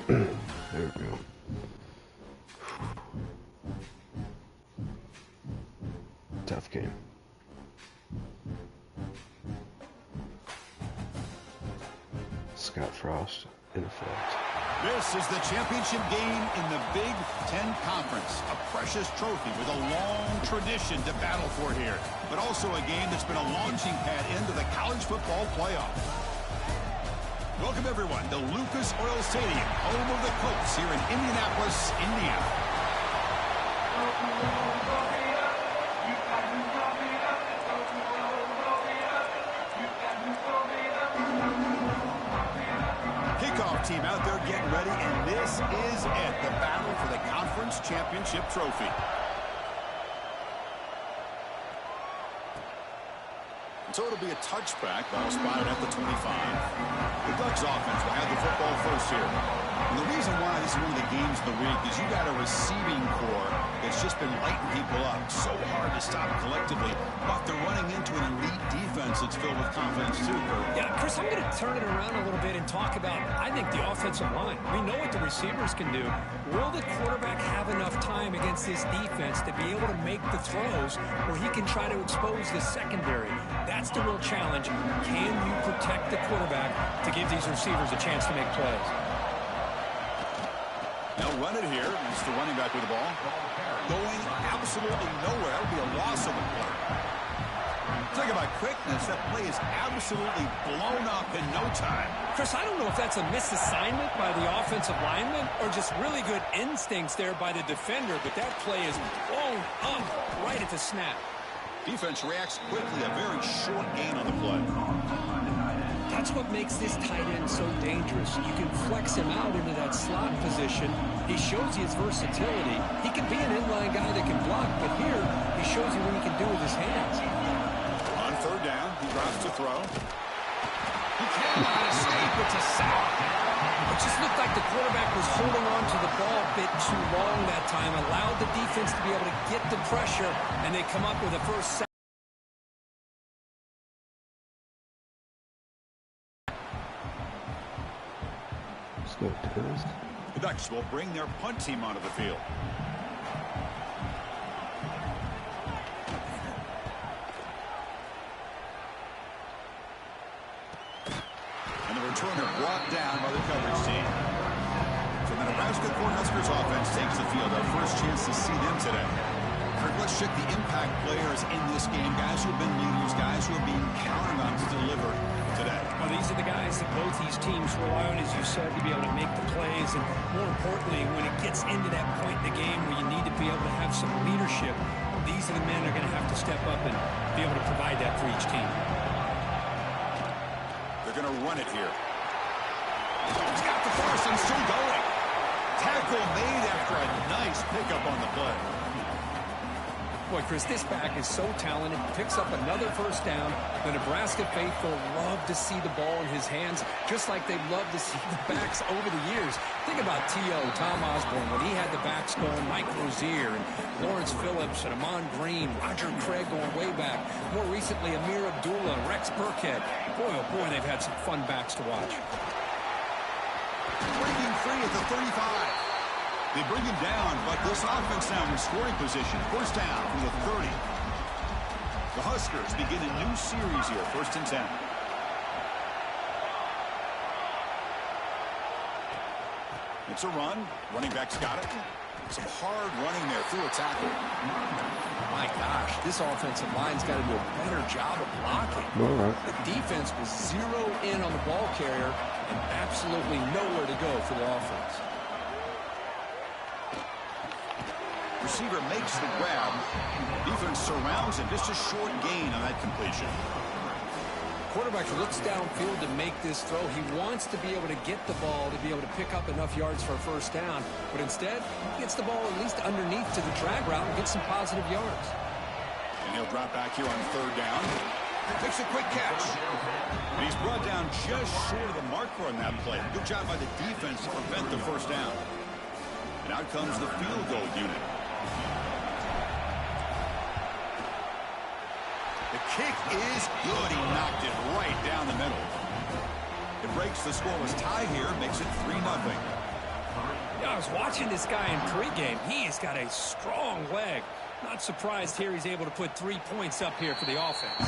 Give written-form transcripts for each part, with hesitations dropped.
There we go. Tough game. Scott Frost in effect. This is the championship game in the Big Ten Conference. A precious trophy with a long tradition to battle for here. But also a game that's been a launching pad into the college football playoff. Welcome, everyone, to Lucas Oil Stadium, home of the Colts here in Indianapolis, Indiana. Kickoff team out there getting ready, and this is it, the battle for the conference championship trophy. So it'll be a touchback. Ball spotted at the 25. The Ducks offense will have the football first here. And the reason why this is one of the games of the week is you got a receiving core that's just been lighting people up. So hard to stop collectively, but they're running into an elite defense that's filled with confidence too, Kurt. Yeah, Chris, I'm going to turn it around a little bit and talk about, I think, the offensive line. We know what the receivers can do. Will the quarterback have enough time against this defense to be able to make the throws where he can try to expose the secondary? That's the real challenge. Can you protect the quarterback to give these receivers a chance to make plays? They'll run it here. It's the running back with the ball. Going absolutely nowhere. That would be a loss of the play. Talk about quickness. That play is absolutely blown up in no time. Chris, I don't know if that's a misassignment by the offensive lineman or just really good instincts there by the defender, but that play is blown up right at the snap. Defense reacts quickly. A very short gain on the play. That's what makes this tight end so dangerous. You can flex him out into that slot position. He shows you his versatility. He can be an inline guy that can block, but here he shows you what he can do with his hands. On third down, he drops to throw. He cannot escape. It's a sack. It just looked like the quarterback was holding on to the ball a bit too long that time, allowed the defense to be able to get the pressure, and they come up with a first sack. The Ducks will bring their punt team onto the field. And the returner brought down by the coverage team. So the Nebraska Cornhuskers offense takes the field. Our first chance to see them today. Kirk, let's check the impact players in this game. Guys who have been leaders, guys who are being counted on to deliver today. Well, these are the guys that both these teams rely on, as you said, to be able to make the plays. And more importantly, when it gets into that point in the game where you need to be able to have some leadership, these are the men that are going to have to step up and be able to provide that for each team. They're going to run it here. He's got the force and still going. Tackle made after a nice pickup on the play. Boy, Chris, this back is so talented. Picks up another first down. The Nebraska faithful love to see the ball in his hands, just like they love to see the backs over the years. Think about T.O., Tom Osborne, when he had the backs going, Mike Rozier, and Lawrence Phillips, and Amon Green, Roger Craig going way back. More recently, Amir Abdullah, Rex Burkhead. Boy, oh boy, they've had some fun backs to watch. Breaking free at the 35. They bring him down, but this offense now in scoring position. First down from the 30. The Huskers begin a new series here, 1st and 10. It's a run. Running back's got it. Some hard running there through a tackle. My gosh, this offensive line's got to do a better job of blocking. Right. The defense was zero in on the ball carrier and absolutely nowhere to go for the offense. Receiver makes the grab. Defense surrounds him. Just a short gain on that completion. Quarterback looks downfield to make this throw. He wants to be able to get the ball to be able to pick up enough yards for a first down. But instead, he gets the ball at least underneath to the drag route and gets some positive yards. And he'll drop back here on 3rd down. Makes a quick catch. And he's brought down just short of the marker on that play. Good job by the defense to prevent the first down. And out comes the field goal unit. The kick is good. He knocked it right down the middle. It breaks the scoreless tie here, makes it 3-0. Yeah, I was watching this guy in pregame. He's got a strong leg. Not surprised here he's able to put 3 points up here for the offense.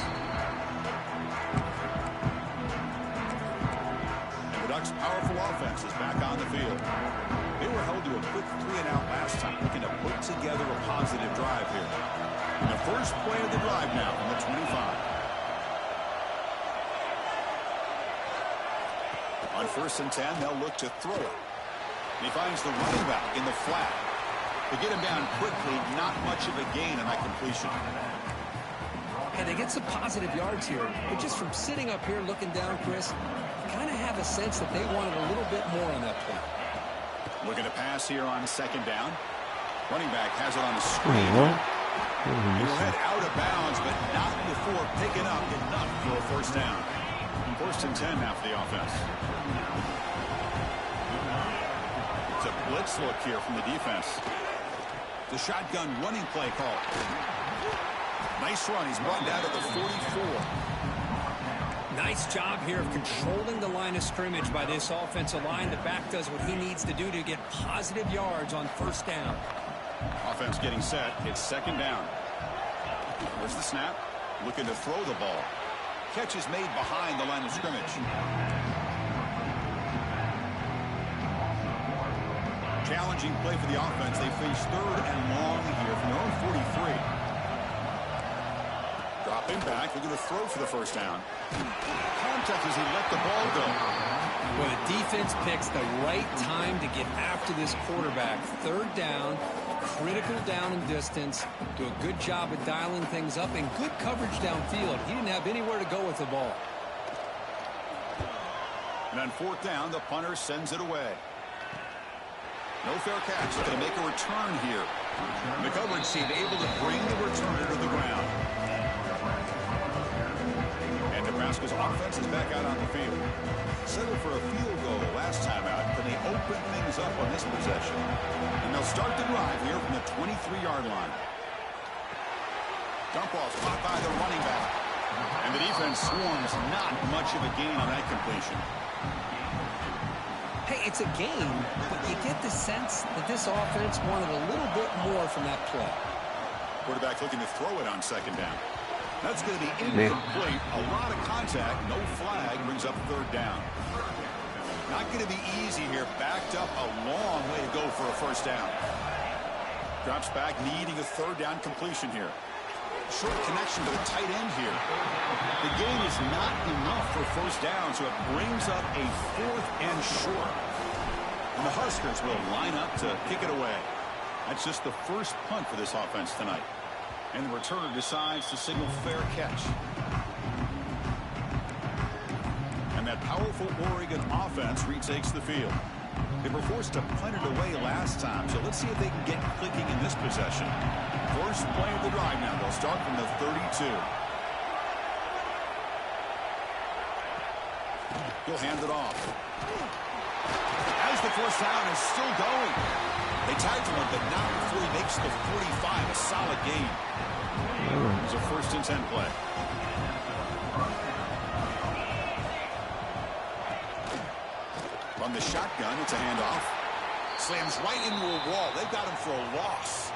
And the Ducks' powerful offense is back on the field. They were held to a quick 3-and-out last time, looking to put together a positive drive here. And the first play of the drive now from the 25. On 1st and 10, they'll look to throw it. And he finds the running back in the flat. To get him down quickly, not much of a gain on that completion. And they get some positive yards here. But just from sitting up here looking down, Chris, you kind of have a sense that they wanted a little bit more on that play. Looking to pass here on 2nd down. Running back has it on the screen. He'll head out of bounds, but not before picking up enough for a 1st down. 1st and 10 now for the offense. It's a blitz look here from the defense. The shotgun running play call. Nice run. He's brought down to the 44. Nice job here of controlling the line of scrimmage by this offensive line. The back does what he needs to do to get positive yards on 1st down. Offense getting set. It's 2nd down. Where's the snap? Looking to throw the ball. Catch is made behind the line of scrimmage. Challenging play for the offense. They face 3rd and long here from their own 43. Dropping back. They're going to throw for the 1st down. Contact as he let the ball go. Well, the defense picks the right time to get after this quarterback. 3rd down, critical down and distance. Do a good job of dialing things up and good coverage downfield. He didn't have anywhere to go with the ball. And on 4th down, the punter sends it away. No fair catch. He's going to make a return here. And the coverage team able to bring the returner to the ground. And Nebraska's offense is back out on the field. Settled for a field goal last time out. Can they open things up on this possession? And they'll start the drive here from the 23-yard line. Dump ball caught by the running back. And the defense swarms. Not much of a gain on that completion. Hey, it's a game, but you get the sense that this offense wanted a little bit more from that play. Quarterback looking to throw it on 2nd down. That's going to be incomplete. A lot of contact. No flag. Brings up 3rd down. Not going to be easy here. Backed up a long way to go for a 1st down. Drops back, needing a 3rd down completion here. Short connection to the tight end here. The gain is not enough for 1st down, so it brings up a 4th and short. And the Huskers will line up to kick it away. That's just the first punt for this offense tonight. And the returner decides to signal fair catch. And that powerful Oregon offense retakes the field. They were forced to punt it away last time, so let's see if they can get clicking in this possession. First play of the drive now. They'll start from the 32. He'll hand it off. As the 1st down is still going. They tagged him, but not before he makes the 45. A solid gain. It's a 1st and 10 play. From the shotgun, it's a handoff. Slams right into a wall. They've got him for a loss.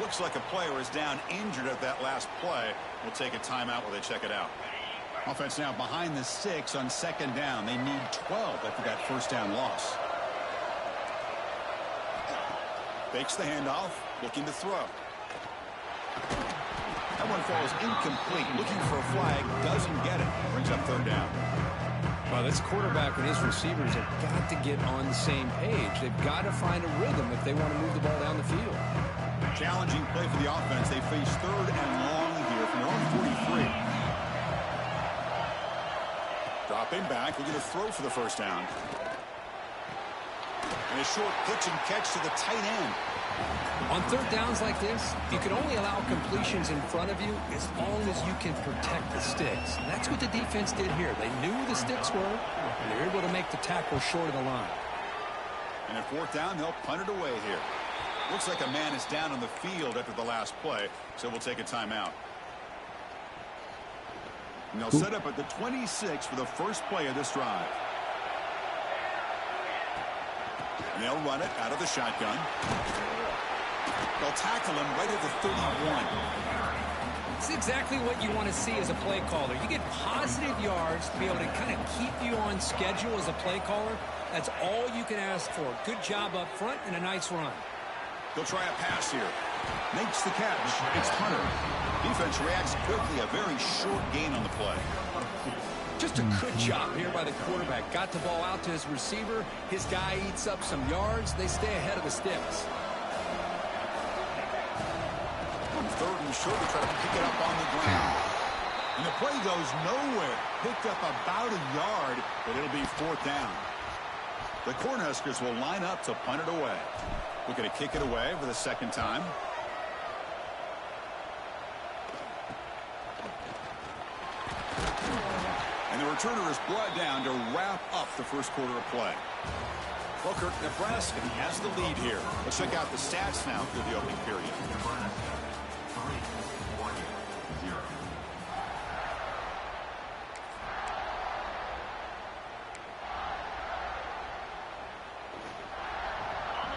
Looks like a player is down injured at that last play. We'll take a timeout while they check it out. Offense now behind the 6 on 2nd down. They need 12 after that 1st down loss. Fakes the handoff, looking to throw. That one falls incomplete. Looking for a flag, doesn't get it. Brings up 3rd down. Well, this quarterback and his receivers have got to get on the same page. They've got to find a rhythm if they want to move the ball down the field. Challenging play for the offense. They face 3rd and long here from their own 43. Dropping back. We're going to throw for the 1st down. And a short pitch and catch to the tight end. On 3rd downs like this, you can only allow completions in front of you as long as you can protect the sticks. And that's what the defense did here. They knew the sticks were, and they were able to make the tackle short of the line. And at 4th down, they'll punt it away here. Looks like a man is down on the field after the last play, so we'll take a timeout. And they'll set up at the 26 for the first play of this drive. And they'll run it out of the shotgun. They'll tackle him right at the 31. It's exactly what you want to see as a play caller. You get positive yards to be able to kind of keep you on schedule as a play caller. That's all you can ask for. Good job up front and a nice run. They'll try a pass here. Makes the catch. It's Hunter. Defense reacts quickly. A very short gain on the play. Just a good job here by the quarterback. Got the ball out to his receiver. His guy eats up some yards. They stay ahead of the sticks. On third and short, they try to pick it up on the ground. And the play goes nowhere. Picked up about a yard, but it'll be fourth down. The Cornhuskers will line up to punt it away. Looking to kick it away for the second time. And the returner is brought down to wrap up the first quarter of play. Well, Kirk, Nebraska has the lead here. Let's check out the stats now through the opening period.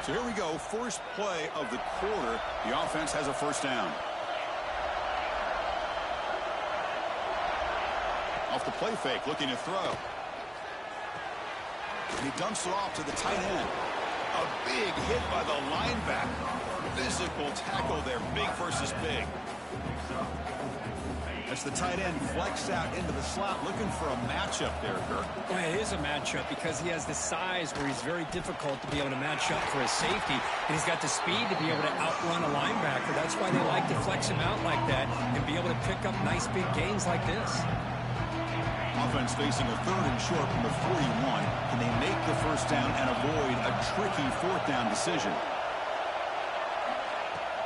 So here we go, first play of the quarter. The offense has a first down. Off the play fake, looking to throw. And he dumps it off to the tight end. A big hit by the linebacker. Physical tackle there, big versus big. As the tight end flexed out into the slot, looking for a matchup there, Kirk. Well, it is a matchup because he has the size where he's very difficult to be able to match up for his safety. And he's got the speed to be able to outrun a linebacker. That's why they like to flex him out like that and be able to pick up nice big gains like this. Offense facing a third and short from the 41. Can they make the first down and avoid a tricky fourth down decision?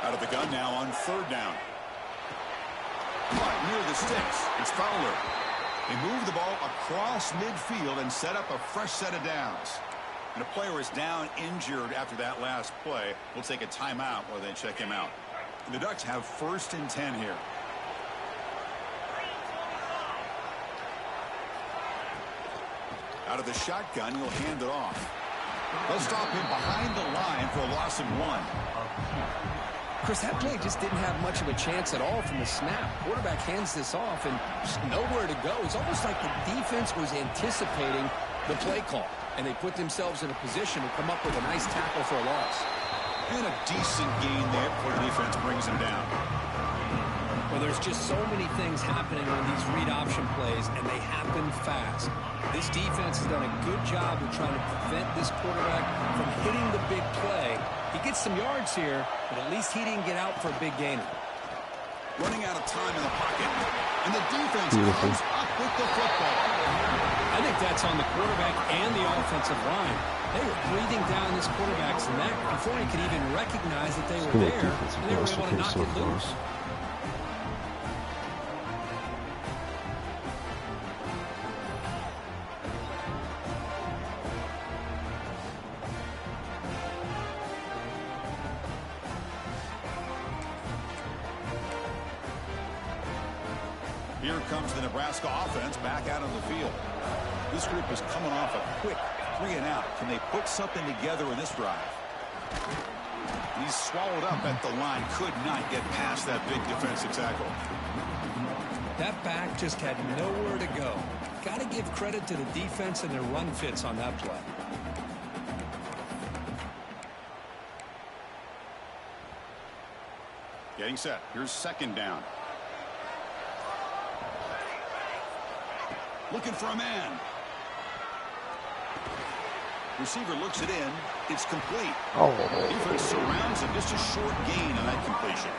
Out of the gun now on third down. Right near the sticks. It's Fowler. They move the ball across midfield and set up a fresh set of downs. And a player is down injured after that last play. We'll take a timeout while they check him out. And the Ducks have first and 10 here. Out of the shotgun, he'll hand it off. They'll stop him behind the line for a loss of 1. Chris, that play just didn't have much of a chance at all from the snap. Quarterback hands this off and just nowhere to go. It's almost like the defense was anticipating the play call, and they put themselves in a position to come up with a nice tackle for a loss. And a decent gain there before the defense brings him down. Well, there's just so many things happening on these read option plays, and they happen fast. This defense has done a good job of trying to prevent this quarterback from hitting the big play. He gets some yards here, but at least he didn't get out for a big gainer. Running out of time in the pocket. And the defense comes up with the football. I think that's on the quarterback and the offensive line. They were breathing down this quarterback's neck before he could even recognize that they were there, and they were able to knock it loose. Here comes the Nebraska offense back out on the field. This group is coming off a quick 3-and-out. Can they put something together in this drive? He's swallowed up at the line. Could not get past that big defensive tackle. That back just had nowhere to go. Got to give credit to the defense and their run fits on that play. Getting set. Here's second down. Looking for a man. Receiver looks it in. It's complete. Defense surrounds him. Just a short gain on that completion.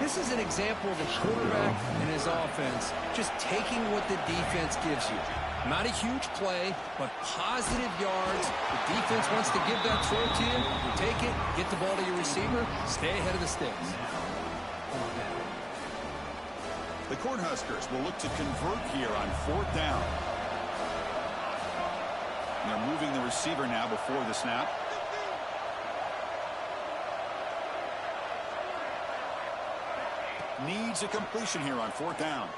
This is an example of a quarterback and his offense just taking what the defense gives you. Not a huge play, but positive yards. The defense wants to give that throw to you. You take it, get the ball to your receiver, stay ahead of the sticks. The Cornhuskers will look to convert here on fourth down. And they're moving the receiver now before the snap. Needs a completion here on fourth down.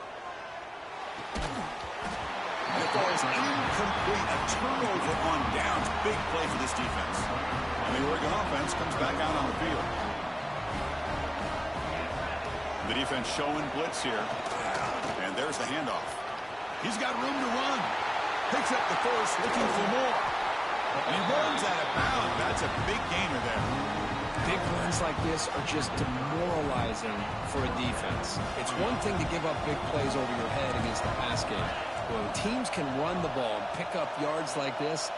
And it falls incomplete. A turnover on downs. Big play for this defense. And the Oregon offense comes back out on the field. The defense showing blitz here. And there's the handoff. He's got room to run. Picks up the first, looking for more. And he runs out of bounds. That's a big gainer there. Big runs like this are just demoralizing for a defense. It's one thing to give up big plays over your head against the pass game. When teams can run the ball and pick up yards like this,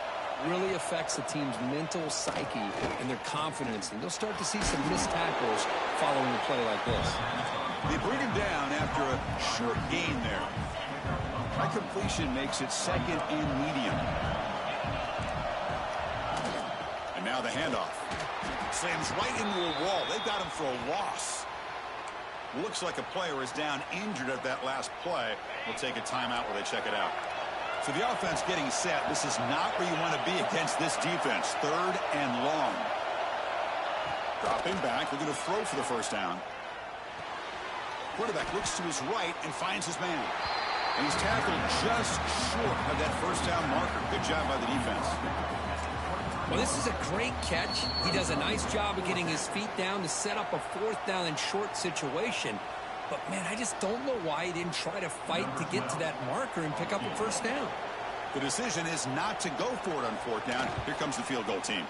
really affects the team's mental psyche and their confidence. And you'll start to see some missed tackles following a play like this. They bring him down after a short gain there. That completion makes it second and medium. And now the handoff. Slams right into a wall. They've got him for a loss. Looks like a player is down injured at that last play. We'll take a timeout while they check it out. So the offense getting set. This is not where you want to be against this defense. Third and long. Dropping back. We're going to throw for the first down. Quarterback looks to his right and finds his man. And he's tackled just short of that first down marker. Good job by the defense. Well, this is a great catch. He does a nice job of getting his feet down to set up a fourth down and short situation. But, man, I just don't know why he didn't try to fight to get to that marker and pick up a first down. The decision is not to go for it on fourth down. Here comes the field goal team.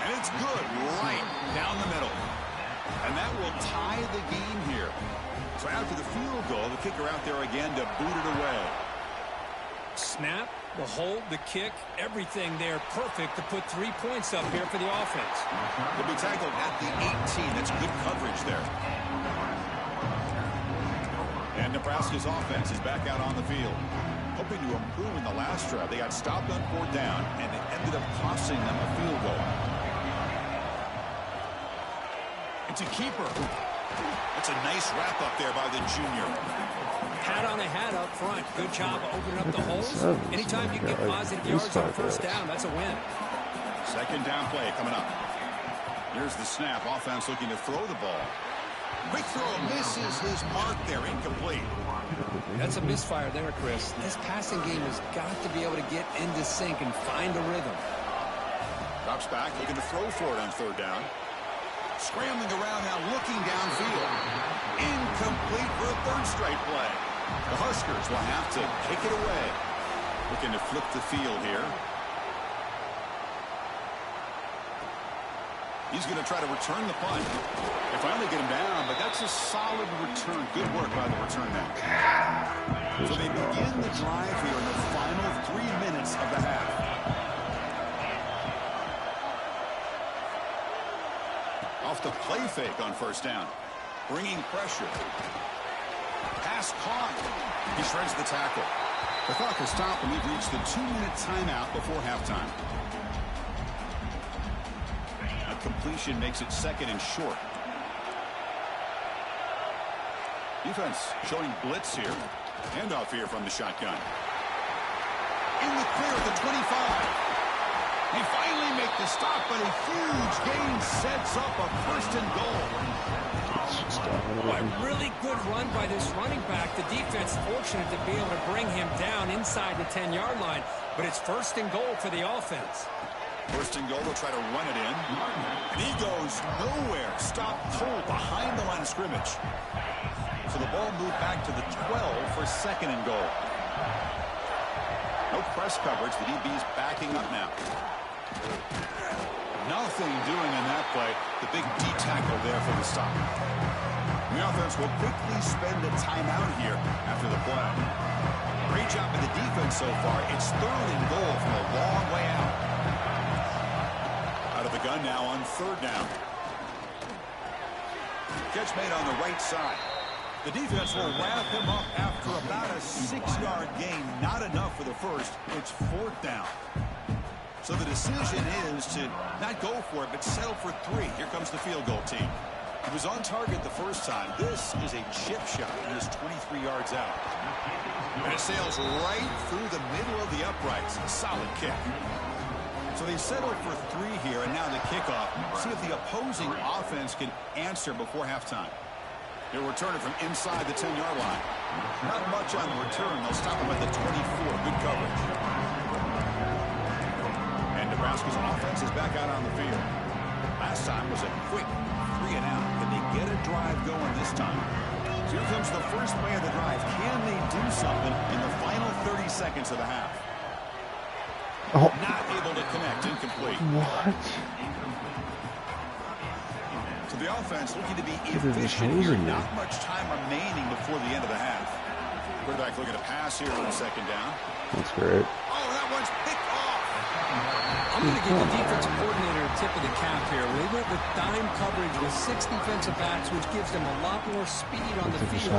And it's good right down the middle. And that will tie the game here. So after the field goal, the kicker out there again to boot it away. Snap, the hold, the kick, everything there perfect to put 3 points up here for the offense. He'll be tackled at the 18. That's good coverage there. And Nebraska's offense is back out on the field. Hoping to improve in the last drive. They got stopped on fourth down, and it ended up costing them a field goal. It's a keeper. That's a nice wrap up there by the junior. Hat on a hat up front. Good job opening up the holes. Anytime you can get positive yards on first down, that's a win. Second down play coming up. Here's the snap. Offense looking to throw the ball. Quick throw misses his mark there. Incomplete. That's a misfire there, Chris. This passing game has got to be able to get into sync and find a rhythm. Drops back, looking to throw for it on third down. Scrambling around now, looking downfield. Incomplete for a third straight play. The Huskers will have to kick it away. Looking to flip the field here. He's going to try to return the punt. They finally get him down, but that's a solid return. Good work by the return man. So they begin the drive here in the final 3 minutes of the half. Off the play fake on first down. Bringing pressure. Pass caught. He shreds the tackle. The clock has stopped, and we've reached the 2-minute timeout before halftime. A completion makes it second and short. Defense showing blitz here. Handoff here from the shotgun. In the clear at the 25. They finally make the stop, but a huge gain sets up a first and goal. A really good run by this running back. The defense fortunate to be able to bring him down inside the 10-yard line, but it's first and goal for the offense. First and goal, they'll try to run it in. And he goes nowhere. Stop cold behind the line of scrimmage. So the ball moved back to the 12 for second and goal. No press coverage. The DB's backing up now. Nothing doing in that play. The big D tackle there for the stop. The offense will quickly spend a timeout here after the play. Great job by the defense so far. It's third and goal from a long way out. Out of the gun now on third down. Catch made on the right side. The defense will wrap him up after about a 6-yard gain. Not enough for the first. It's fourth down. So the decision is to not go for it, but settle for 3. Here comes the field goal team. He was on target the first time. This is a chip shot. He is 23 yards out. And it sails right through the middle of the uprights. Solid kick. So they settled for 3 here, and now the kickoff. See if the opposing offense can answer before halftime. He'll return it from inside the 10-yard line. Not much on the return. They'll stop him at the 24. Good coverage. And Nebraska's offense is back out on the field. Last time was a quick 3 and out. Can they get a drive going this time? So here comes the first play of the drive. Can they do something in the final 30 seconds of the half? Oh. Not able to connect. Incomplete. What? So the offense looking to be efficient here. Not me. much time remaining before the end of the half. Quarterback looking to pass here on second down. That's great. Oh, that one's picked off. I'm going to give the defensive coordinator a tip of the cap here. They went with dime coverage with 6 defensive backs, which gives them a lot more speed on the field.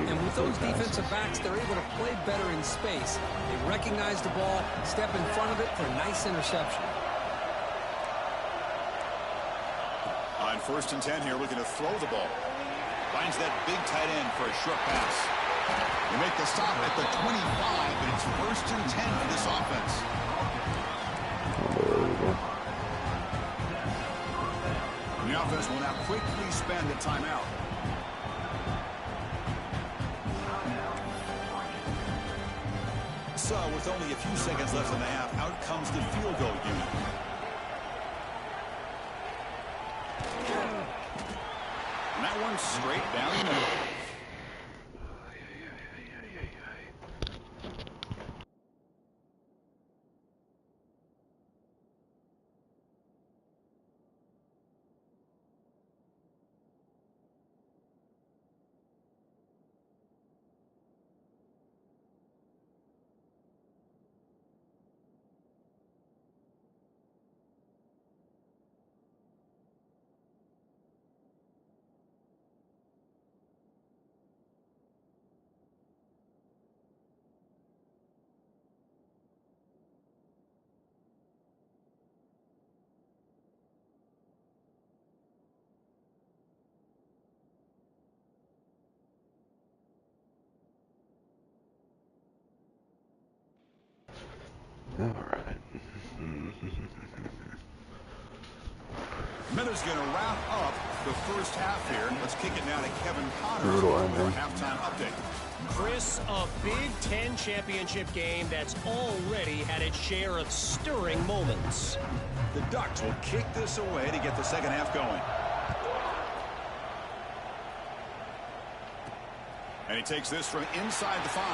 And with those defensive backs, they're able to play better in space. They recognize the ball, step in front of it for a nice interception. On 1st and 10 here, looking to throw the ball. Finds that big tight end for a short pass. They make the stop at the 25, and it's 1st and 10 for this offense. Unbelievable. The offense will now quickly spend a timeout. So, with only a few seconds left in the half, out comes the field goal unit. And that one's straight down the middle. All right. Miller's going to wrap up the first half here. Let's kick it now to Kevin Connors Brutal for ending. a halftime update. Chris, a Big Ten championship game that's already had its share of stirring moments. The Ducks will kick this away to get the second half going. And he takes this from inside the 5.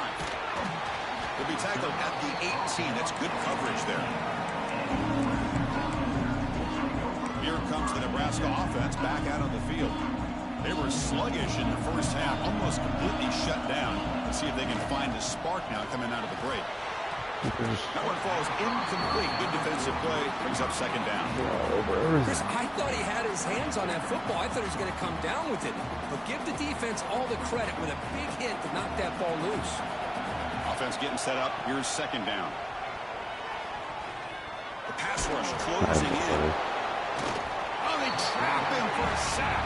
He'll be tackled at the 18. That's good coverage there. Here comes the Nebraska offense back out on the field. They were sluggish in the first half, almost completely shut down. Let's see if they can find a spark now coming out of the break. That one falls incomplete. Good defensive play. Brings up second down. Chris, I thought he had his hands on that football. I thought he was going to come down with it. But give the defense all the credit with a big hit to knock that ball loose. Offense getting set up. Here's second down. The pass rush closing in. Oh, they trap him for a sack.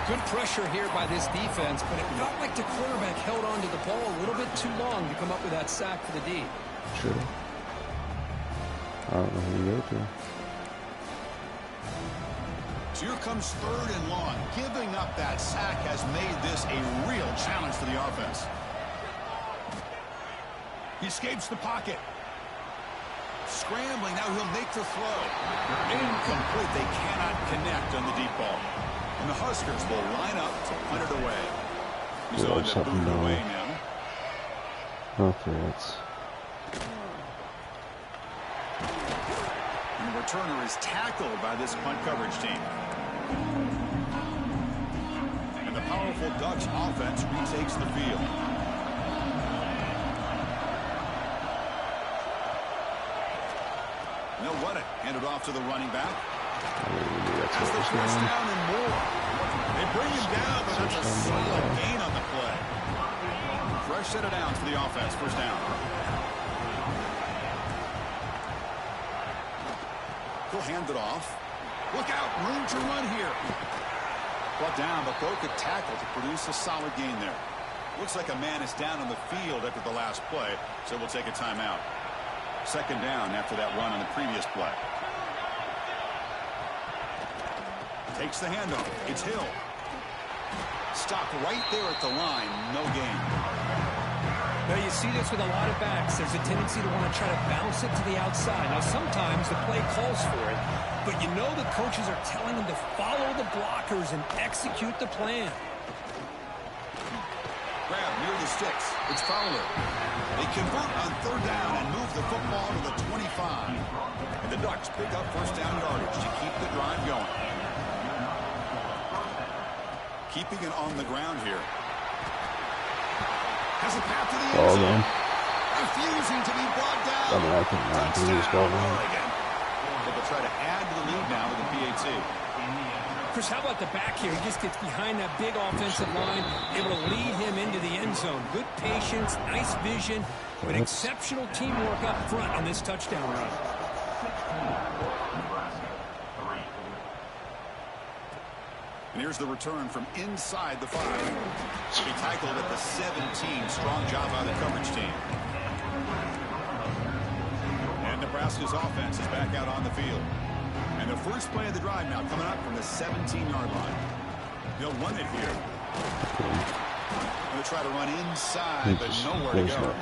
Good pressure here by this defense, but it felt like the quarterback held on to the ball a little bit too long to come up with that sack for the D. Sure. I don't know who you go to. So here comes 3rd and long. Giving up that sack has made this a real challenge for the offense. He escapes the pocket. Scrambling, now he'll make the throw. Incomplete, they cannot connect on the deep ball. And the Huskers will line up to punt it away. He's on to boot it away now. Okay, that's... And the returner is tackled by this punt coverage team. And the powerful Ducks offense retakes the field. They'll run it. Hand it off to the running back. Has the first down and more. They bring him down, but that's a solid gain on the play. Fresh set of downs for the offense. First down. He'll hand it off. Look out. Room to run here. Brought down, but broke a tackle to produce a solid gain there. Looks like a man is down on the field after the last play, so we'll take a timeout. Second down after that run on the previous play. Takes the handoff. It's Hill. Stopped right there at the line. No gain. Well, you see this with a lot of backs. There's a tendency to want to try to bounce it to the outside. Now, sometimes the play calls for it, but you know the coaches are telling them to follow the blockers and execute the plan. Grab near the sticks. It's Fowler. They convert on third down and move the football to the 25. And the Ducks pick up first down yardage to keep the drive going. Keeping it on the ground here. Has a path to the end zone. Refusing to be brought down. I mean, I think not. He just got one. They will try to add to the lead now with the PAT. Chris, how about the back here? He just gets behind that big offensive line, able to lead him into the end zone. Good patience, nice vision, but exceptional teamwork up front on this touchdown run. And here's the return from inside the 5. He tackled at the 17. Strong job by the coverage team. And Nebraska's offense is back out on the field. And the first play of the drive now coming up from the 17-yard line. They'll run it here. Going to try to run inside, but nowhere to go.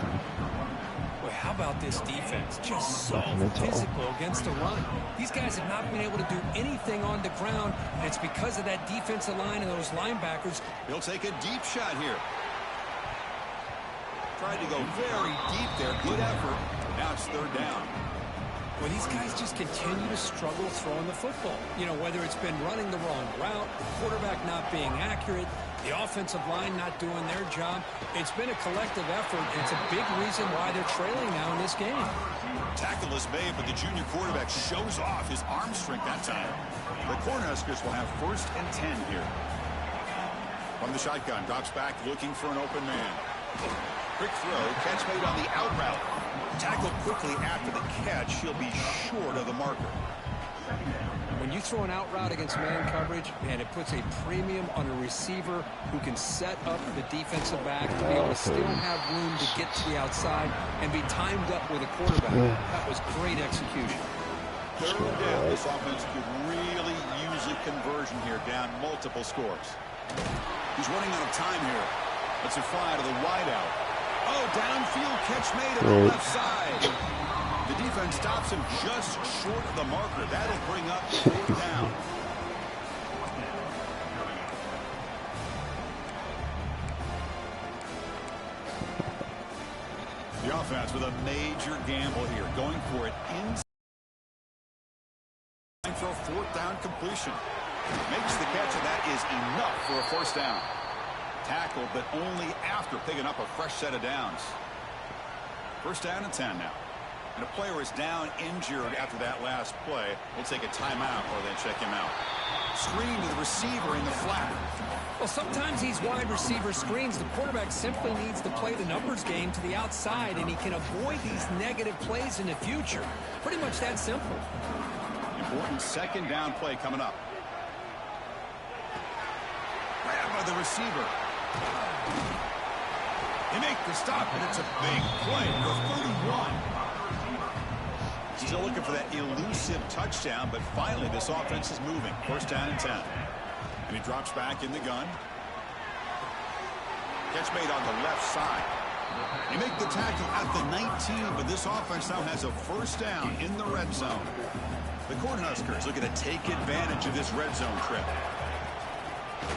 Boy, how about this defense? Just so physical against the run. These guys have not been able to do anything on the ground, and it's because of that defensive line and those linebackers. He'll take a deep shot here. Tried to go very deep there. Good effort. Now it's third down. Well, these guys just continue to struggle throwing the football. You know, whether it's been running the wrong route, the quarterback not being accurate, the offensive line not doing their job. It's been a collective effort, and it's a big reason why they're trailing now in this game. Tackle is made, but the junior quarterback shows off his arm strength that time. The Cornhuskers will have first and 10 here. From the shotgun, drops back looking for an open man. Quick throw, catch made on the out route. Tackled quickly after the catch. He'll be short of the marker. When you throw an out route against man coverage, man, it puts a premium on a receiver who can set up the defensive back to be able to still have room to get to the outside and be timed up with a quarterback. That was great execution. Third down. This offense could really use a conversion here, down multiple scores. He's running out of time here. Let's it fly to the wideout. Oh, downfield catch made on the left side. The defense stops him just short of the marker. That'll bring up fourth down. The offense with a major gamble here, going for it inside for a fourth down completion. Makes the catch, and that is enough for a first down. Tackled, but only after picking up a fresh set of downs. First down and 10 now. And a player is down injured after that last play. We'll take a timeout or then check him out. Screen to the receiver in the flat. Well, sometimes these wide receiver screens, the quarterback simply needs to play the numbers game to the outside, and he can avoid these negative plays in the future. Pretty much that simple. Important second down play coming up. Grab by the receiver. They make the stop, and it's a big play for 31. Still looking for that elusive touchdown, but finally this offense is moving. First down and 10. And he drops back in the gun. Catch made on the left side. They make the tackle at the 19, but this offense now has a first down in the red zone. The Cornhuskers looking to take advantage of this red zone trip.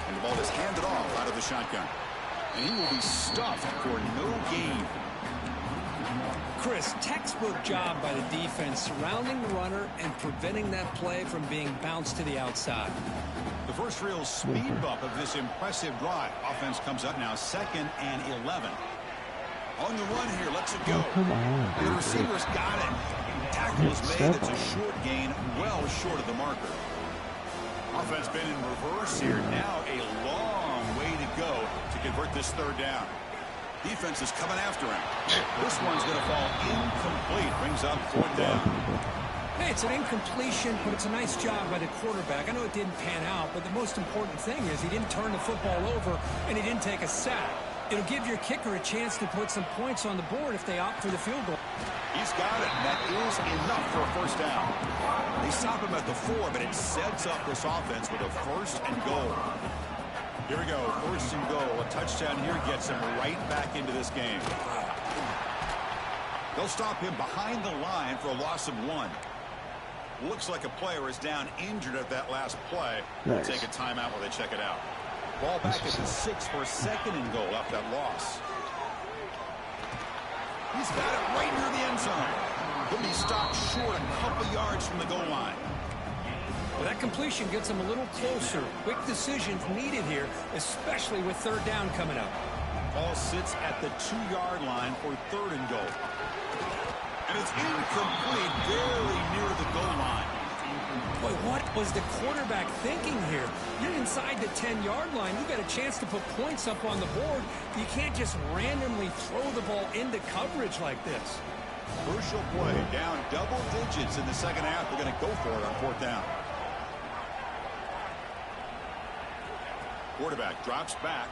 And the ball is handed off out of the shotgun. And he will be stuffed for no gain. Chris, textbook job by the defense surrounding the runner and preventing that play from being bounced to the outside. The first real speed bump of this impressive drive. Offense comes up now, 2nd and 11. On the run here, lets it go. And the receiver's got it. Tackle is made. It's a short gain, well short of the marker. Offense been in reverse here. Now a long way to go to convert this third down. Defense is coming after him. This one's going to fall incomplete. Brings up fourth down. Hey, it's an incompletion, but it's a nice job by the quarterback. I know it didn't pan out, but the most important thing is he didn't turn the football over and he didn't take a sack. It'll give your kicker a chance to put some points on the board if they opt for the field goal. He's got it. That is enough for a first down. They stop him at the 4, but it sets up this offense with a first and goal. Here we go. First and goal. A touchdown here gets him right back into this game. They'll stop him behind the line for a loss of 1. Looks like a player is down injured at that last play. Nice. They'll take a timeout while they check it out. Ball back at the 6 for a second and goal after that loss. He's got it right near the end zone. He'll be stopped short a couple yards from the goal line. Well, that completion gets him a little closer. Quick decisions needed here, especially with third down coming up. Ball sits at the 2-yard line for third and goal. And it's incomplete, barely near the goal line. Boy, what was the quarterback thinking here? You're inside the 10-yard line. You've got a chance to put points up on the board. You can't just randomly throw the ball into coverage like this. Crucial play, down double digits in the second half. They're going to go for it on fourth down. Quarterback drops back,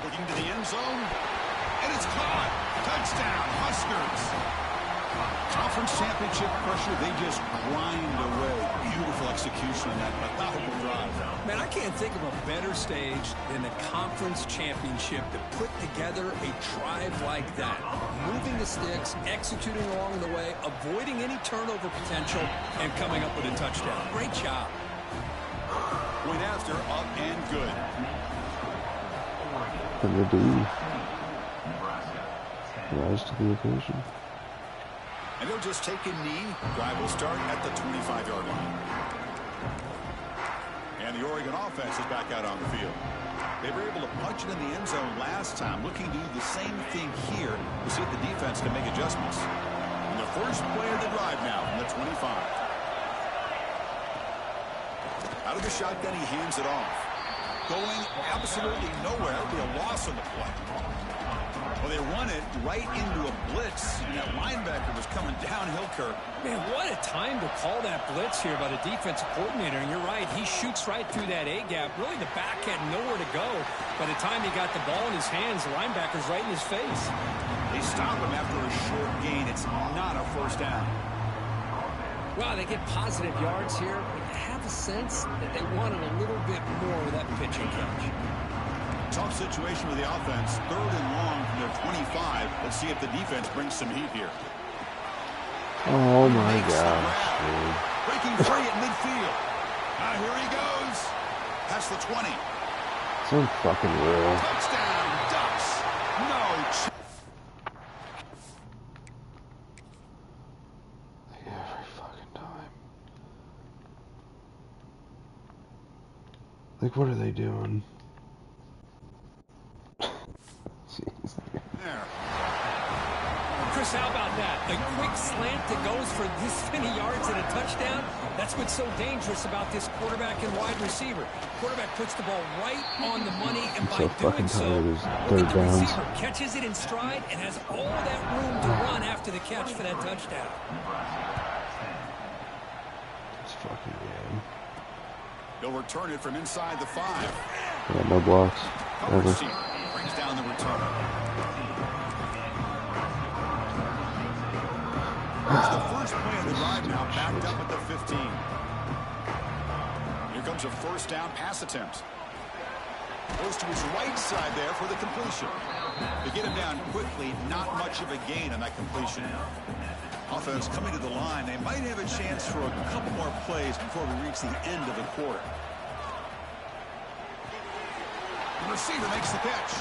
looking to the end zone, and it's caught. Touchdown, Huskers. Conference championship pressure, they just grind away. Beautiful execution on that methodical drive. Man, I can't think of a better stage than the conference championship to put together a drive like that. Moving the sticks, executing along the way, avoiding any turnover potential, and coming up with a touchdown. Great job. Point after, up and good. And they do rise to the occasion. And they'll just take a knee. Drive will start at the 25-yard line. And the Oregon offense is back out on the field. They were able to punch it in the end zone last time, looking to do the same thing here to see if the defense can make adjustments. And the first play of the drive now from the 25. Out of the shotgun, he hands it off. Going absolutely nowhere. That would be a loss on the play. Well, they run it right into a blitz, and that linebacker was coming downhill, Kirk. Man, what a time to call that blitz here by the defensive coordinator. And you're right, he shoots right through that A-gap. Really, the back had nowhere to go. By the time he got the ball in his hands, the linebacker's right in his face. They stop him after a short gain. It's not a first down. Wow, they get positive yards here. I have a sense that they wanted a little bit more with that pitch and catch. Tough situation with the offense. Third and long from their 25. Let's see if the defense brings some heat here. Oh my gosh, dude. Breaking free at midfield. Here he goes. Past the 20. So fucking real. Touchdown, Ducks. No chance. Every fucking time. Like, what are they doing? There. Chris, how about that? A quick slant that goes for this many yards and a touchdown? That's what's so dangerous about this quarterback and wide receiver. Quarterback puts the ball right on the money, and by doing so, the receiver catches it in stride and has all that room to run after the catch for that touchdown. It's fucking game. They'll return it from inside the 5. I got no blocks. Ever. Brings down the return. It's the first play of the drive now, backed up at the 15. Here comes a first down pass attempt. Goes to his right side there for the completion. To get him down quickly, not much of a gain on that completion. Offense coming to the line. They might have a chance for a couple more plays before we reach the end of the quarter. The receiver makes the catch.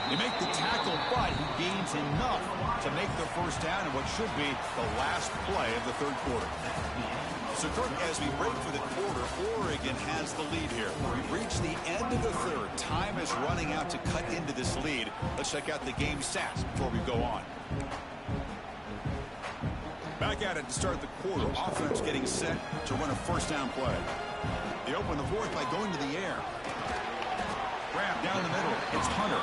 They make the tackle, but he gains enough to make the first down in what should be the last play of the third quarter. So, Kirk, as we break for the quarter, Oregon has the lead here. We've reached the end of the third. Time is running out to cut into this lead. Let's check out the game stats before we go on. Back at it to start the quarter. Offense getting set to run a first down play. They open the fourth by going to the air. Grab down the middle. It's Hunter.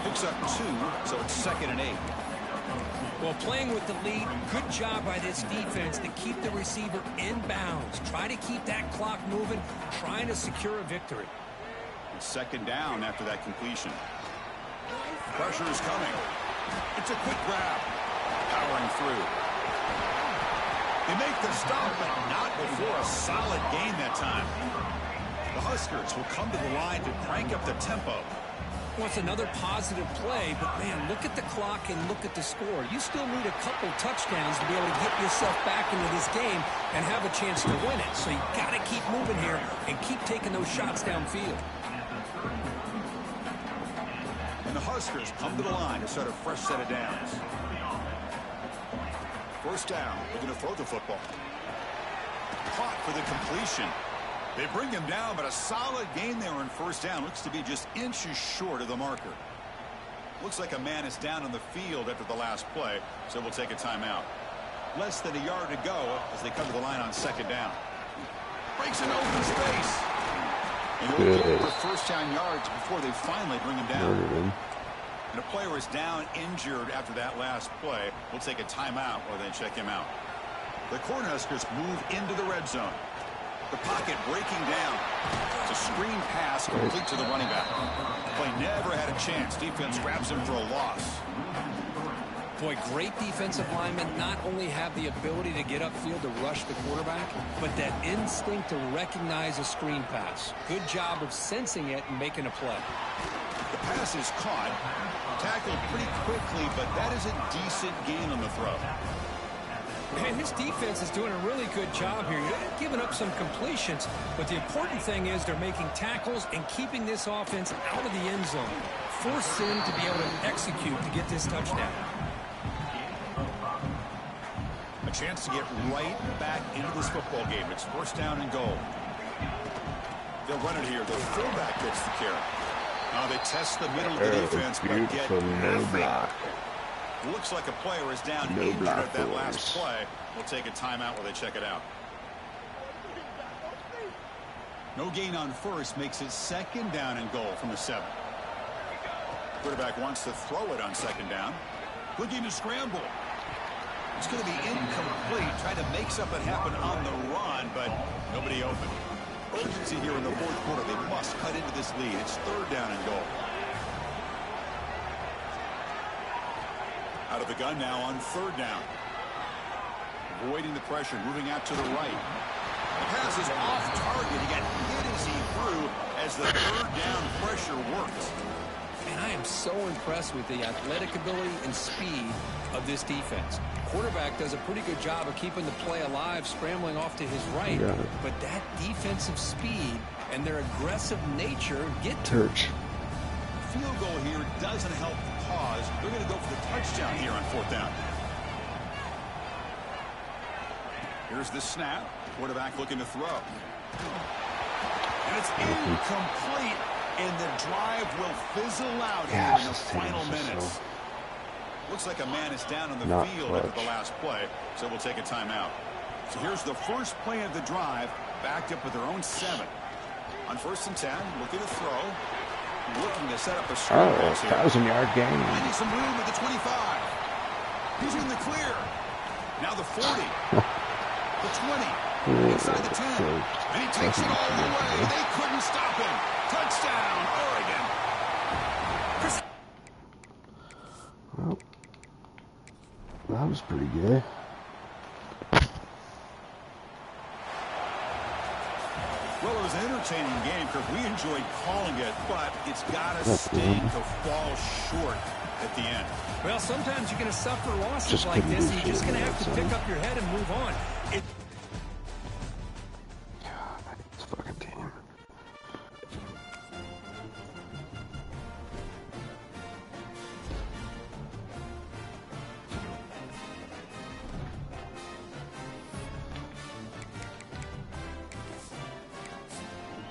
Picks up 2, so it's 2nd and 8. Well, playing with the lead, good job by this defense to keep the receiver in bounds. Try to keep that clock moving, trying to secure a victory. It's 2nd down after that completion. Pressure is coming. It's a quick grab. Powering through. They make the stop, but not before a solid gain that time. The Huskers will come to the line to crank up the tempo. Well, it's another positive play, but, man, look at the clock and look at the score. You still need a couple touchdowns to be able to get yourself back into this game and have a chance to win it. So you got to keep moving here and keep taking those shots downfield. And the Huskers come to the line to start a fresh set of downs. First down, looking to throw the football. Caught for the completion. They bring him down, but a solid gain there on first down. Looks to be just inches short of the marker. Looks like a man is down on the field after the last play, so we'll take a timeout. Less than a yard to go as they come to the line on second down. Breaks an open space. And they'll get the first down yards before they finally bring him down. And a player is down injured after that last play. We'll take a timeout while they check him out. The Cornhuskers move into the red zone. The pocket breaking down. It's a screen pass complete to the running back. The play never had a chance. Defense grabs him for a loss. Boy, great defensive linemen not only have the ability to get upfield to rush the quarterback, but that instinct to recognize a screen pass. Good job of sensing it and making a play. The pass is caught. Tackled pretty quickly, but that is a decent gain on the throw. And his defense is doing a really good job here. They're giving up some completions, but the important thing is they're making tackles and keeping this offense out of the end zone. Force him to be able to execute to get this touchdown. A chance to get right back into this football game. It's first down and goal. They'll run it here. The fullback gets the carry. Now they test the middle of the defense, but get nothing. Looks like a player is down injured at that last play. We'll take a timeout while they check it out. No gain on first makes it second down and goal from the 7. Quarterback wants to throw it on second down. Looking to scramble. It's going to be incomplete. Trying to make something happen on the run, but nobody open. Urgency here in the fourth quarter. They must cut into this lead. It's third down and goal. Out of the gun now on third down. Avoiding the pressure, moving out to the right. The pass is off target. He got hit as he threw as the third down pressure worked. And I am so impressed with the athletic ability and speed of this defense. Quarterback does a pretty good job of keeping the play alive, scrambling off to his right. But that defensive speed and their aggressive nature get to him. Field goal here doesn't help the cause. They're going to go for the touchdown here on fourth down. Here's the snap. Quarterback looking to throw. And it's incomplete, and the drive will fizzle out here in the final minutes. Looks like a man is down on the field after the last play, so we'll take a timeout. So here's the first play of the drive, backed up with their own 7. On first and 10, looking to throw. Looking to set up a screen pass here. 1,000-yard game. Finding some room at the 25. He's in the clear. Now the 40. The 20. Inside the 10. And he takes it all the way. They couldn't stop him. Touchdown, Oregon. Well, that was pretty good. Well, it was an entertaining game because we enjoyed calling it, but it's got to sting to fall short at the end. Well, sometimes you're going to suffer losses like this, and you're just going to have to pick up your head and move on. God, I hate this fucking team.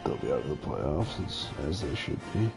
They'll be out of the playoffs as they should be.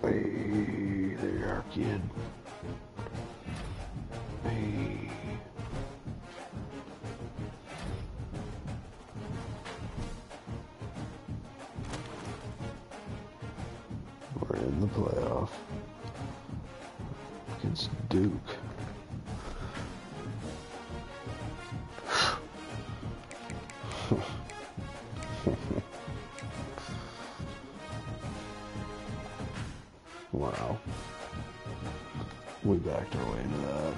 Hey, there you are, kid. Hey. We're in the playoff against Duke. Wow. We backed our way into that.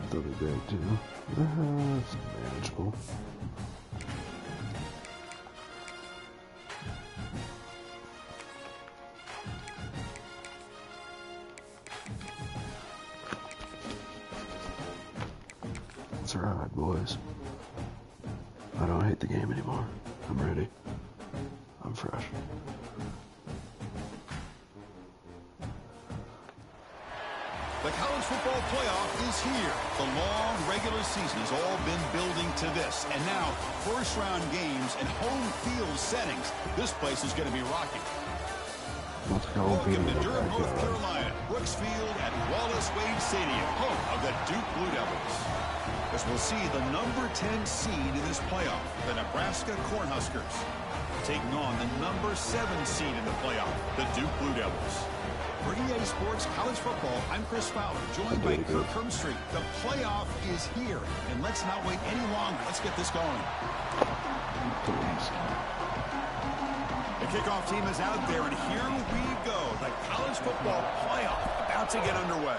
That'll be great too. It's manageable. It's alright, boys. I don't hate the game anymore. I'm ready. I'm fresh. The college football playoff is here. The long regular season has all been building to this. And now, first-round games and home field settings. This place is going to be rocking. Let's go. Welcome to Durham, North Carolina. Brooks Field at Wallace Wade Stadium, home of the Duke Blue Devils. As we'll see the number 10 seed in this playoff, the Nebraska Cornhuskers, taking on the number 7 seed in the playoff, the Duke Blue Devils. For EA Sports College Football, I'm Chris Fowler, joined by Kirk Hermstreet. The playoff is here, and let's not wait any longer. Let's get this going. The kickoff team is out there, and here we go. The college football playoff about to get underway.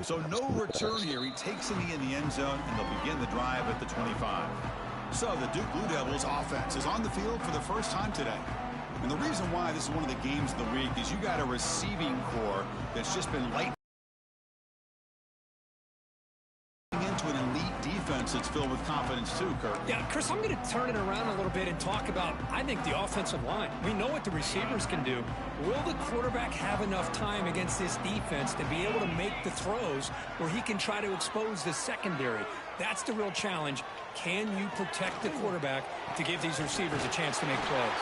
So no return here. He takes it in the end zone, and they'll begin the drive at the 25. So the Duke Blue Devils offense is on the field for the first time today. And the reason why this is one of the games of the week is you got a receiving core that's just been light into an elite defense that's filled with confidence too, Kirk. Yeah, Chris, I'm going to turn it around a little bit and talk about, I think, the offensive line. We know what the receivers can do. Will the quarterback have enough time against this defense to be able to make the throws where he can try to expose the secondary? That's the real challenge. Can you protect the quarterback to give these receivers a chance to make plays?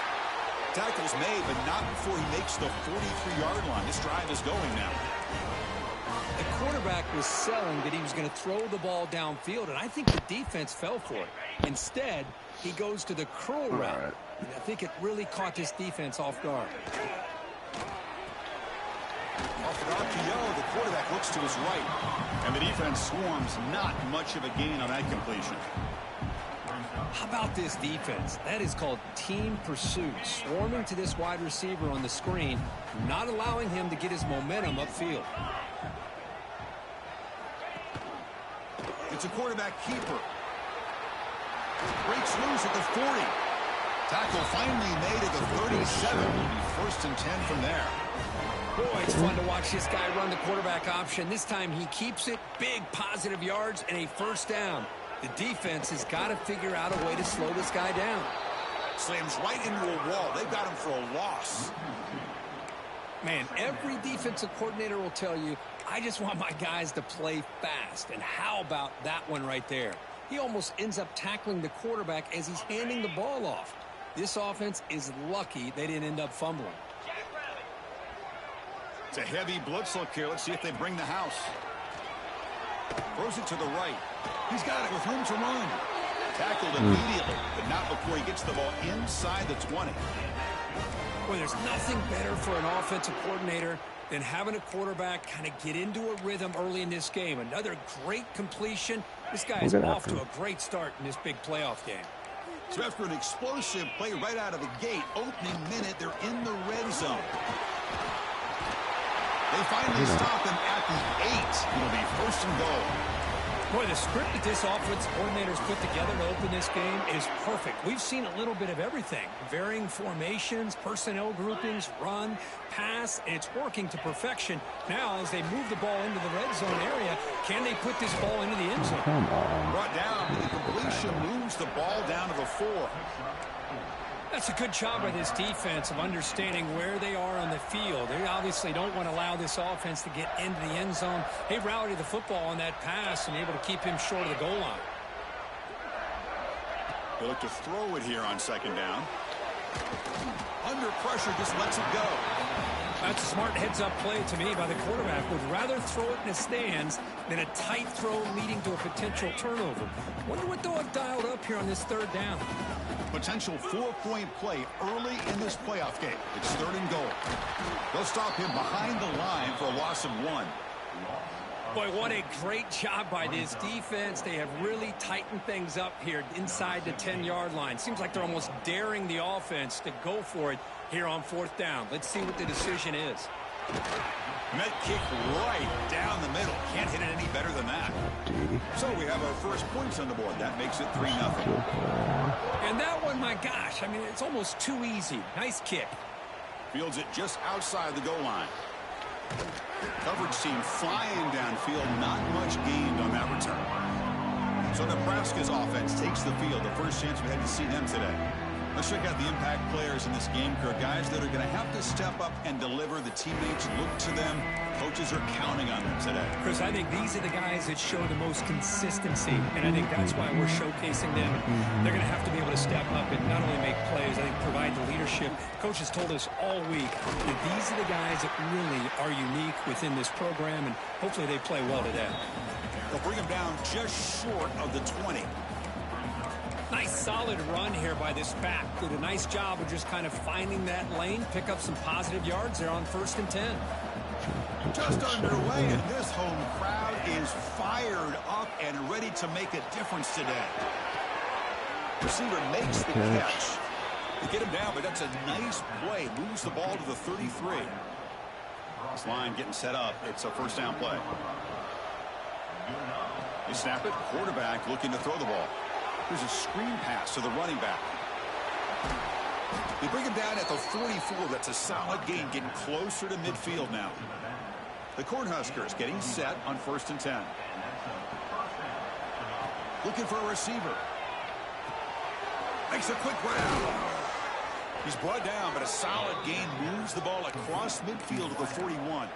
Tackle's made, but not before he makes the 43-yard line. This drive is going now. The quarterback was selling that he was going to throw the ball downfield, and I think the defense fell for it. Instead, he goes to the curl route, and I think it really caught this defense off guard. Off the RPO, the quarterback looks to his right, and the defense swarms. Not much of a gain on that completion. How about this defense? That is called team pursuit. Swarming to this wide receiver on the screen, not allowing him to get his momentum upfield. It's a quarterback keeper. Breaks loose at the 40. Tackle finally made at the 37. Will be first and 10 from there. Boy, it's fun to watch this guy run the quarterback option. This time he keeps it. Big positive yards and a first down. The defense has got to figure out a way to slow this guy down. Slams right into a wall. They've got him for a loss. Man, every defensive coordinator will tell you, I just want my guys to play fast. And how about that one right there? He almost ends up tackling the quarterback as he's handing the ball off. This offense is lucky they didn't end up fumbling. It's a heavy blitz look here. Let's see if they bring the house. Throws it to the right. He's got it with room to run. Tackled immediately, but not before he gets the ball inside the 20. Boy, there's nothing better for an offensive coordinator than having a quarterback kind of get into a rhythm early in this game. Another great completion. This guy is off to a great start in this big playoff game. So after an explosive play right out of the gate, opening minute, they're in the red zone. They finally stop him at the 8. It'll be first and goal. Boy, the script that this offense coordinator's put together to open this game is perfect. We've seen a little bit of everything. Varying formations, personnel groupings, run, pass, and it's working to perfection. Now, as they move the ball into the red zone area, can they put this ball into the end zone? Brought down, but the completion moves the ball down to the 4. That's a good job by this defense of understanding where they are on the field. They obviously don't want to allow this offense to get into the end zone. They rallied the football on that pass and able to keep him short of the goal line. They look to throw it here on second down. under pressure, just lets it go. That's a smart heads-up play to me by the quarterback. Would rather throw it in the stands than a tight throw leading to a potential turnover. Wonder what they'll have dialed up here on this third down. Potential 4-point play early in this playoff game. It's 3rd and goal. They'll stop him behind the line for a loss of 1. Boy, what a great job by this defense. They have really tightened things up here inside the 10-yard line. Seems like they're almost daring the offense to go for it here on 4th down. Let's see what the decision is. Met kick right down the middle. Can't hit it any better than that. So we have our first points on the board. That makes it 3-0. And that one, my gosh, I mean, it's almost too easy. Nice kick. Fields it just outside the goal line. Coverage team flying downfield. Not much gained on that return. So Nebraska's offense takes the field. The first chance we had to see them today. Let's check out the impact players in this game, Kurt. Guys that are going to have to step up and deliver. The teammates look to them. Coaches are counting on them today. Chris, I think these are the guys that show the most consistency, and I think that's why we're showcasing them. They're going to have to be able to step up and not only make plays, I think provide the leadership. Coaches told us all week that these are the guys that really are unique within this program, and hopefully they play well today. They'll bring them down just short of the 20. Nice solid run here by this back. Did a nice job of just kind of finding that lane, pick up some positive yards there on 1st and 10. Just underway, and this home crowd is fired up and ready to make a difference today. Receiver makes the catch. They get him down, but that's a nice play. Moves the ball to the 33. This line getting set up. It's a 1st down play. They snap it. Quarterback looking to throw the ball. Here's a screen pass to the running back. They bring him down at the 44. That's a solid gain, getting closer to midfield now. The Cornhuskers getting set on 1st and 10. Looking for a receiver. Makes a quick grab. He's brought down, but a solid gain moves the ball across midfield to the 41.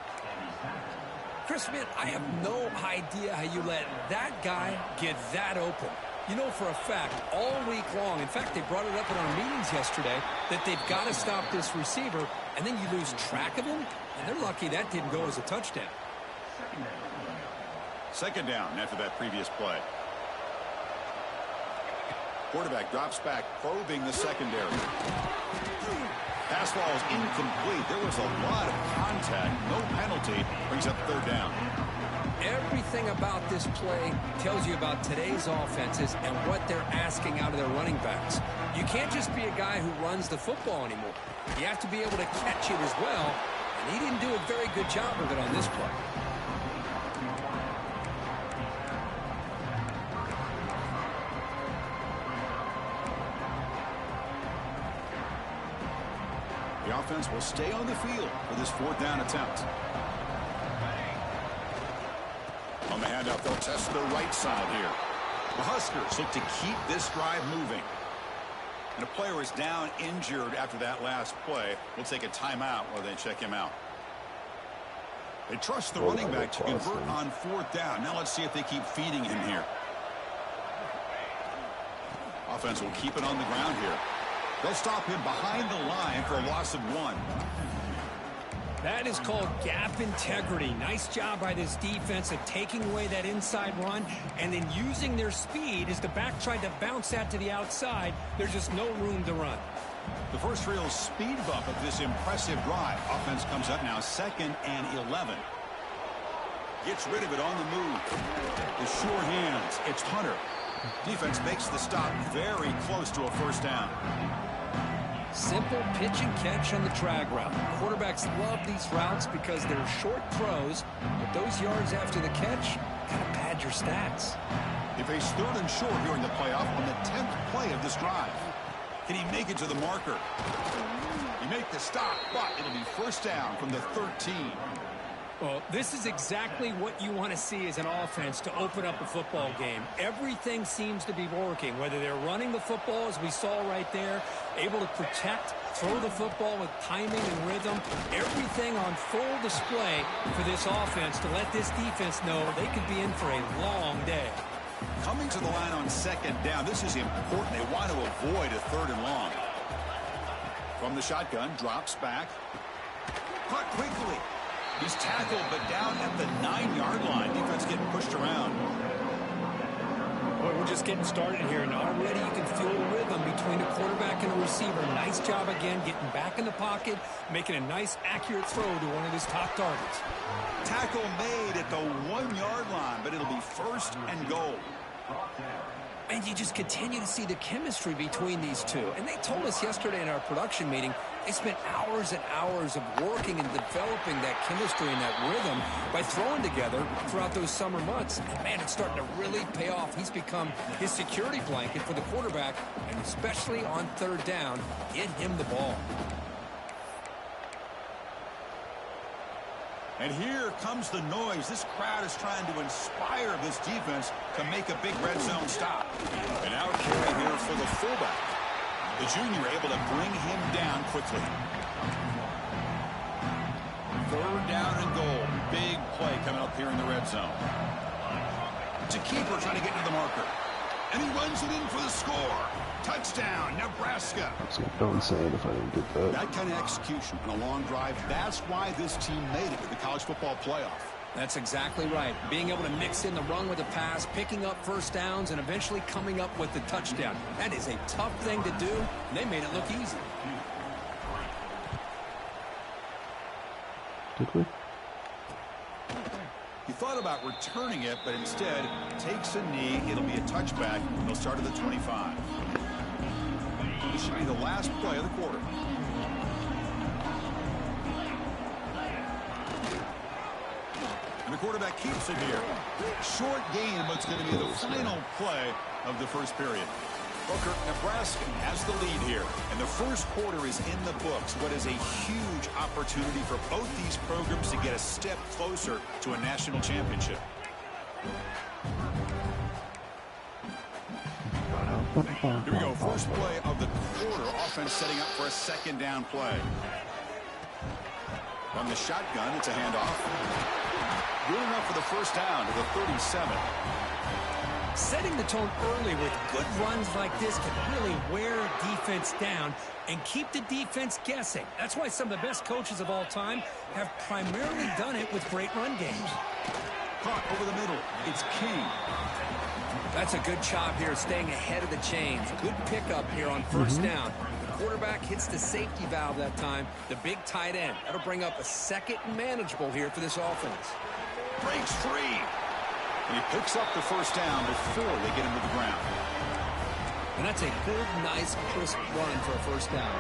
Chris Smith, I have no idea how you let that guy get that open. You know for a fact, all week long, in fact, they brought it up in our meetings yesterday, that they've got to stop this receiver, and then you lose track of him, and they're lucky that didn't go as a touchdown. 2nd down after that previous play. Quarterback drops back, probing the secondary. Pass ball is incomplete. There was a lot of contact. No penalty. Brings up 3rd down. Everything about this play tells you about today's offenses and what they're asking out of their running backs. You can't just be a guy who runs the football anymore. You have to be able to catch it as well, and he didn't do a very good job of it on this play. The offense will stay on the field for this 4th down attempt. On the handoff, they'll test the right side here. The Huskers look to keep this drive moving. And a player is down injured after that last play. We'll take a timeout while they check him out. They trust the running back to convert on 4th down. Now let's see if they keep feeding him here. Offense will keep it on the ground here. They'll stop him behind the line for a loss of 1. That is called gap integrity. Nice job by this defense of taking away that inside run and then using their speed as the back tried to bounce that to the outside. There's just no room to run. The first real speed bump of this impressive drive. Offense comes up now 2nd and 11. Gets rid of it on the move. The sure hands. It's Hunter. Defense makes the stop very close to a 1st down. Simple pitch and catch on the drag route. Quarterbacks love these routes because they're short throws, but those yards after the catch kind of pad your stats. They face 3rd and short here in the playoff on the 10th play of this drive. Can he make it to the marker? He make the stop, but it'll be 1st down from the 13. Well, this is exactly what you want to see as an offense to open up a football game. Everything seems to be working, whether they're running the football, as we saw right there, able to protect, throw the football with timing and rhythm. Everything on full display for this offense to let this defense know they could be in for a long day. Coming to the line on 2nd down, this is important. They want to avoid a 3rd and long. From the shotgun, drops back. Caught quickly. He's tackled, but down at the 9-yard line. Defense getting pushed around. Boy, we're just getting started here, and already you can feel the rhythm between a quarterback and a receiver. Nice job again, getting back in the pocket, making a nice, accurate throw to one of his top targets. Tackle made at the 1-yard line, but it'll be first and goal. And you just continue to see the chemistry between these two. And they told us yesterday in our production meeting, they spent hours and hours of working and developing that chemistry and that rhythm by throwing together throughout those summer months. And, man, it's starting to really pay off. He's become his security blanket for the quarterback, and especially on third down, get him the ball. And here comes the noise. This crowd is trying to inspire this defense to make a big red zone stop. And now carry here for the fullback. The junior able to bring him down quickly. Third down and goal. Big play coming up here in the red zone. It's a keeper trying to get to the marker. And he runs it in for the score. Touchdown, Nebraska. So don't say it if I didn't get that. That kind of execution on a long drive, that's why this team made it to the college football playoff. That's exactly right. Being able to mix in the run with the pass, picking up first downs, and eventually coming up with the touchdown. That is a tough thing to do, and they made it look easy. Did we? He thought about returning it, but instead takes a knee. It'll be a touchback. He'll start at the 25. This should be the last play of the quarter. And the quarterback keeps it here. Short game, but it's going to be the final play of the first period. Booker, Nebraska has the lead here, and the first quarter is in the books. What is a huge opportunity for both these programs to get a step closer to a national championship. Here we go, first play of the quarter. Offense setting up for a second down play. From the shotgun, it's a handoff. Good enough for the first down to the 37. Setting the tone early with good runs like this can really wear defense down and keep the defense guessing. That's why some of the best coaches of all time have primarily done it with great run games. Caught over the middle. It's King. That's a good job here, staying ahead of the chains. Good pickup here on first down. The quarterback hits the safety valve that time, the big tight end. That'll bring up a second and manageable here for this offense. Breaks free. And he picks up the first down before they get him to the ground. And that's a good, nice, crisp run for a first down.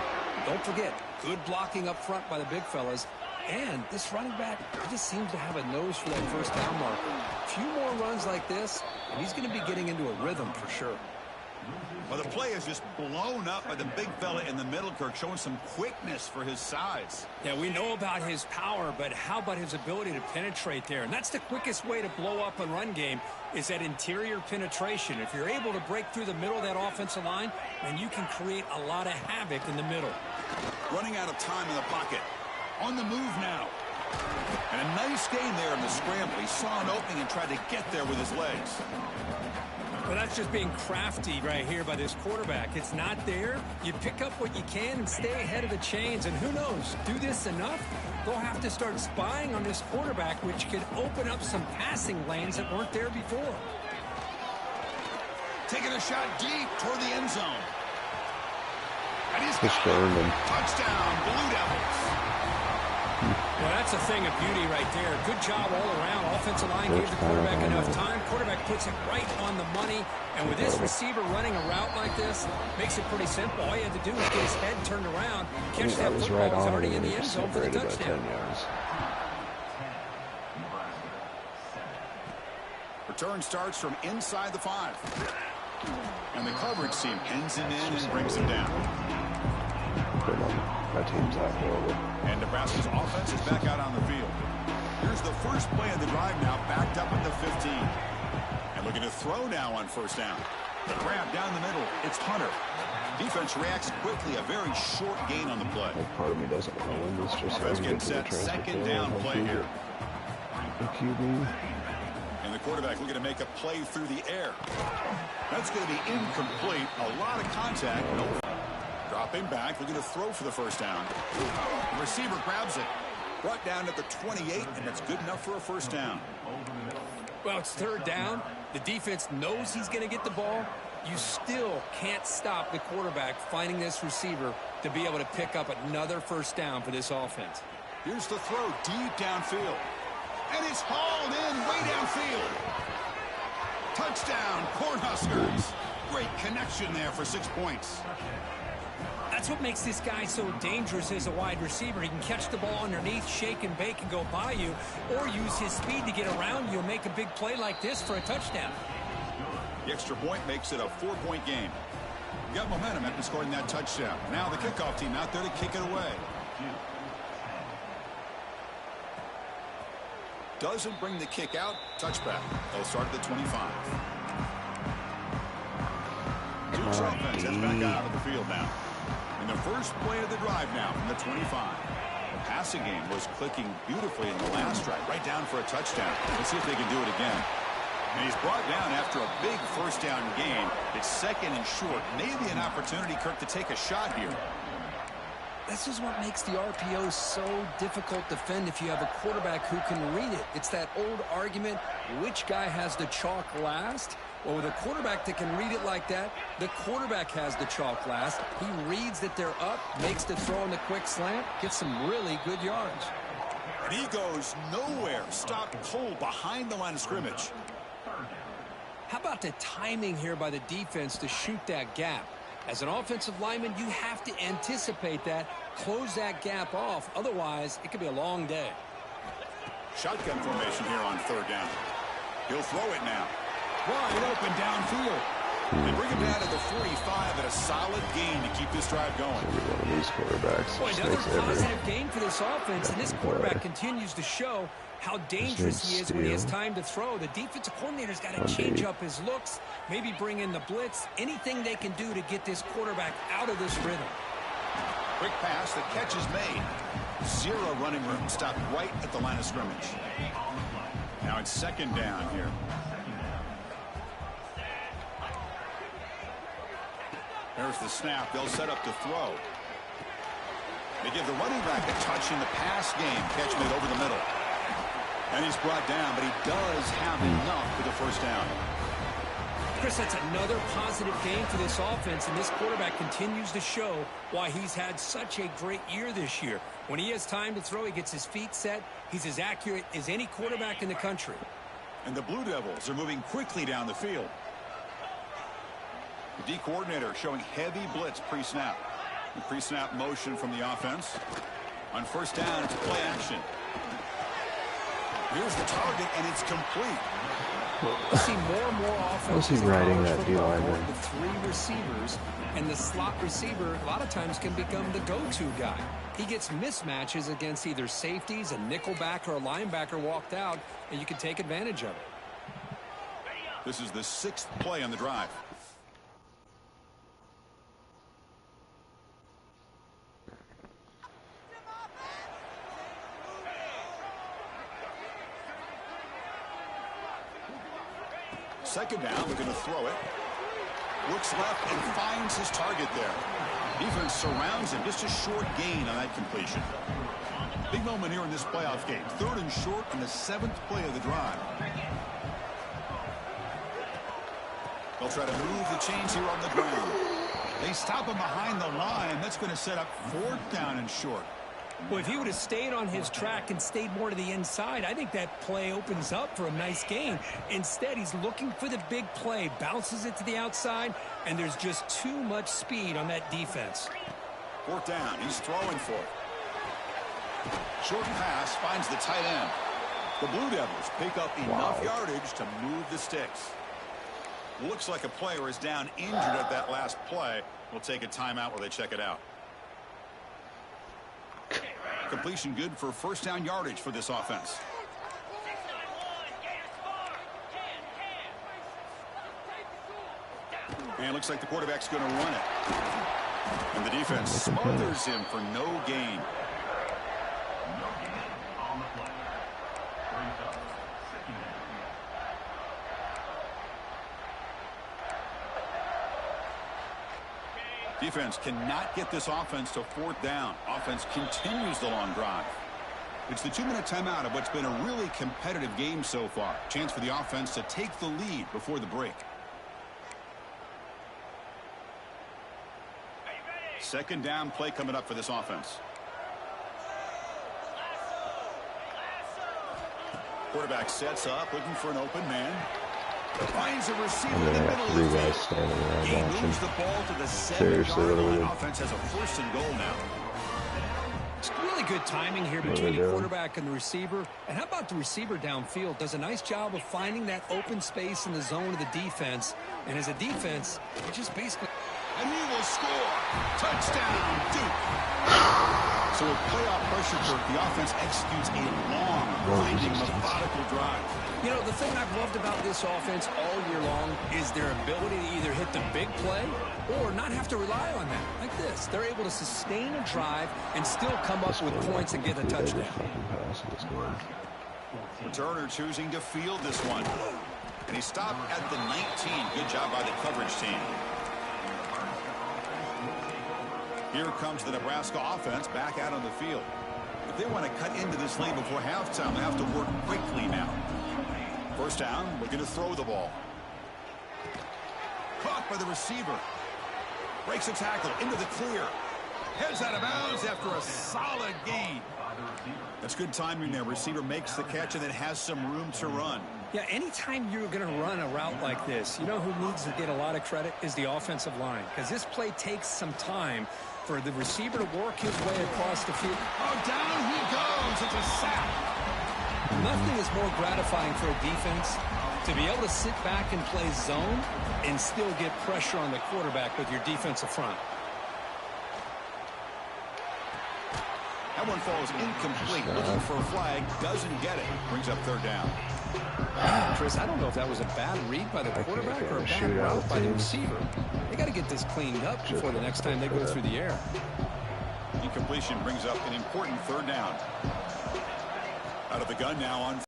Don't forget, good blocking up front by the big fellas. And this running back just seems to have a nose for that first down marker. A few more runs like this, and he's going to be getting into a rhythm for sure. Well, the play is just blown up by the big fella in the middle, Kirk, showing some quickness for his size. Yeah, we know about his power, but how about his ability to penetrate there? And that's the quickest way to blow up a run game, is that interior penetration. If you're able to break through the middle of that offensive line, then you can create a lot of havoc in the middle. Running out of time in the pocket. On the move now. And a nice gain there in the scramble. He saw an opening and tried to get there with his legs. Well, that's just being crafty right here by this quarterback. It's not there. You pick up what you can and stay ahead of the chains. And who knows, do this enough, they'll have to start spying on this quarterback, which could open up some passing lanes that weren't there before. Taking a shot deep toward the end zone. And he's Push got down it. and Touchdown, Blue Devils. Well, that's a thing of beauty right there. Good job all around. Offensive line gave the quarterback enough time. Quarterback puts it right on the money. And with this receiver running a route like this, makes it pretty simple. All you had to do was get his head turned around, catch that football. He's already in the end zone for the touchdown. Return starts from inside the 5. And the coverage team pins him in and brings him down. My team's out horrible. And Nebraska's offense is back out on the field. Here's the first play of the drive now, backed up at the 15. And looking to throw now on first down. The grab down the middle. It's Hunter. Defense reacts quickly. A very short gain on the play. Like part of me doesn't know when this just Offense getting set. Second down play here. The QB. And the quarterback looking to make a play through the air. That's going to be incomplete. A lot of contact. No. Dropping back, looking to throw for the first down. The receiver grabs it. Brought down at the 28, and that's good enough for a first down. Well, it's third down. The defense knows he's going to get the ball. You still can't stop the quarterback finding this receiver to be able to pick up another first down for this offense. Here's the throw deep downfield. And it's hauled in way downfield. Touchdown, Cornhuskers. Great connection there for 6 points. That's what makes this guy so dangerous as a wide receiver. He can catch the ball underneath, shake and bake and go by you, or use his speed to get around you and make a big play like this for a touchdown. The extra point makes it a 4-point game. You got momentum after scoring that touchdown. Now the kickoff team out there to kick it away. Doesn't bring the kick out. Touchback. They'll start at the 25. Duke's offense heads back out of the field now. In the first play of the drive now from the 25. The passing game was clicking beautifully in the last drive. Right down for a touchdown. Let's see if they can do it again. And he's brought down after a big first down gain. It's second and short. Maybe an opportunity, Kirk, to take a shot here. This is what makes the RPO so difficult to defend if you have a quarterback who can read it. It's that old argument, which guy has the chalk last? Well, with a quarterback that can read it like that, the quarterback has the chalk last. He reads that they're up, makes the throw on the quick slant, gets some really good yards. And he goes nowhere. Stopped cold behind the line of scrimmage. How about the timing here by the defense to shoot that gap? As an offensive lineman, you have to anticipate that, close that gap off. Otherwise, it could be a long day. Shotgun formation here on third down. He'll throw it now. Wide open downfield. They bring him down to the 45 at a solid gain to keep this drive going. One of these quarterbacks. Boy, another positive game for this offense, and this quarterback continues to show how dangerous he is when he has time to throw. The defensive coordinator's got to change up his looks, maybe bring in the blitz, anything they can do to get this quarterback out of this rhythm. Quick pass, the catch is made. Zero running room, stopped right at the line of scrimmage. Now it's second down here. There's the snap. They'll set up to throw. They give the running back a touch in the pass game. Catch made over the middle. And he's brought down, but he does have enough for the first down. Chris, that's another positive game for this offense, and this quarterback continues to show why he's had such a great year this year. When he has time to throw, he gets his feet set. He's as accurate as any quarterback in the country. And the Blue Devils are moving quickly down the field. The D coordinator showing heavy blitz pre-snap. The pre-snap motion from the offense. On first down, it's play action. Here's the target, and it's complete. You see more and more offenses he riding that D going lineman? with three receivers, and the slot receiver a lot of times can become the go-to guy. He gets mismatches against either safeties, a nickelback, or a linebacker walked out, and you can take advantage of it. This is the 6th play on the drive. Second down, looking to throw it. Looks left and finds his target there. Defense surrounds him. Just a short gain on that completion. Big moment here in this playoff game. 3rd and short in the 7th play of the drive. They'll try to move the chains here on the ground. They stop him behind the line. That's going to set up 4th down and short. Well, if he would have stayed on his track and stayed more to the inside, I think that play opens up for a nice gain. Instead, he's looking for the big play, bounces it to the outside, and there's just too much speed on that defense. 4th down. He's throwing for it. Short pass finds the tight end. The Blue Devils pick up enough yardage to move the sticks. Looks like a player is down injured at that last play. We'll take a timeout while they check it out. Completion good for first down yardage for this offense. And it looks like the quarterback's going to run it. And the defense smothers him for no gain. defense cannot get this offense to fourth down. Offense continues the long drive. It's the 2-minute timeout of what's been a really competitive game so far. Chance for the offense to take the lead before the break. Second down play coming up for this offense. Quarterback sets up, looking for an open man. Finds a receiver in the middle of the field. He moves the ball to the 7-yard line. Offense has a 1st and goal now. It's really good timing here between the quarterback and the receiver. And how about the receiver downfield? Does a nice job of finding that open space in the zone of the defense. And as a defense, it just basically... And he will score. Touchdown, Duke. So with playoff pressure, the offense executes a long, winding, methodical drive. You know, the thing I've loved about this offense all year long is their ability to either hit the big play or not have to rely on that. Like this. They're able to sustain a drive and still come up with points and get a touchdown. Turner choosing to field this one. And he stopped at the 19. Good job by the coverage team. Here comes the Nebraska offense back out on the field. If they want to cut into this lead before halftime, they have to work quickly now. First down, looking to throw the ball. Caught by the receiver. Breaks a tackle into the clear. Heads out of bounds after a solid gain. That's good timing there. Receiver makes the catch and then has some room to run. Yeah, anytime you're going to run a route like this, you know who needs to get a lot of credit is the offensive line. Because this play takes some time for the receiver to work his way across the field. Oh, down he goes. It's a sack. Nothing is more gratifying for a defense to be able to sit back and play zone and still get pressure on the quarterback with your defensive front. That one falls incomplete. Looking for a flag. Doesn't get it. Brings up third down. Chris, I don't know if that was a bad read by the quarterback or a bad route by the receiver. They got to get this cleaned up before the next time they go through the air. Incompletion brings up an important third down. Out of the gun now on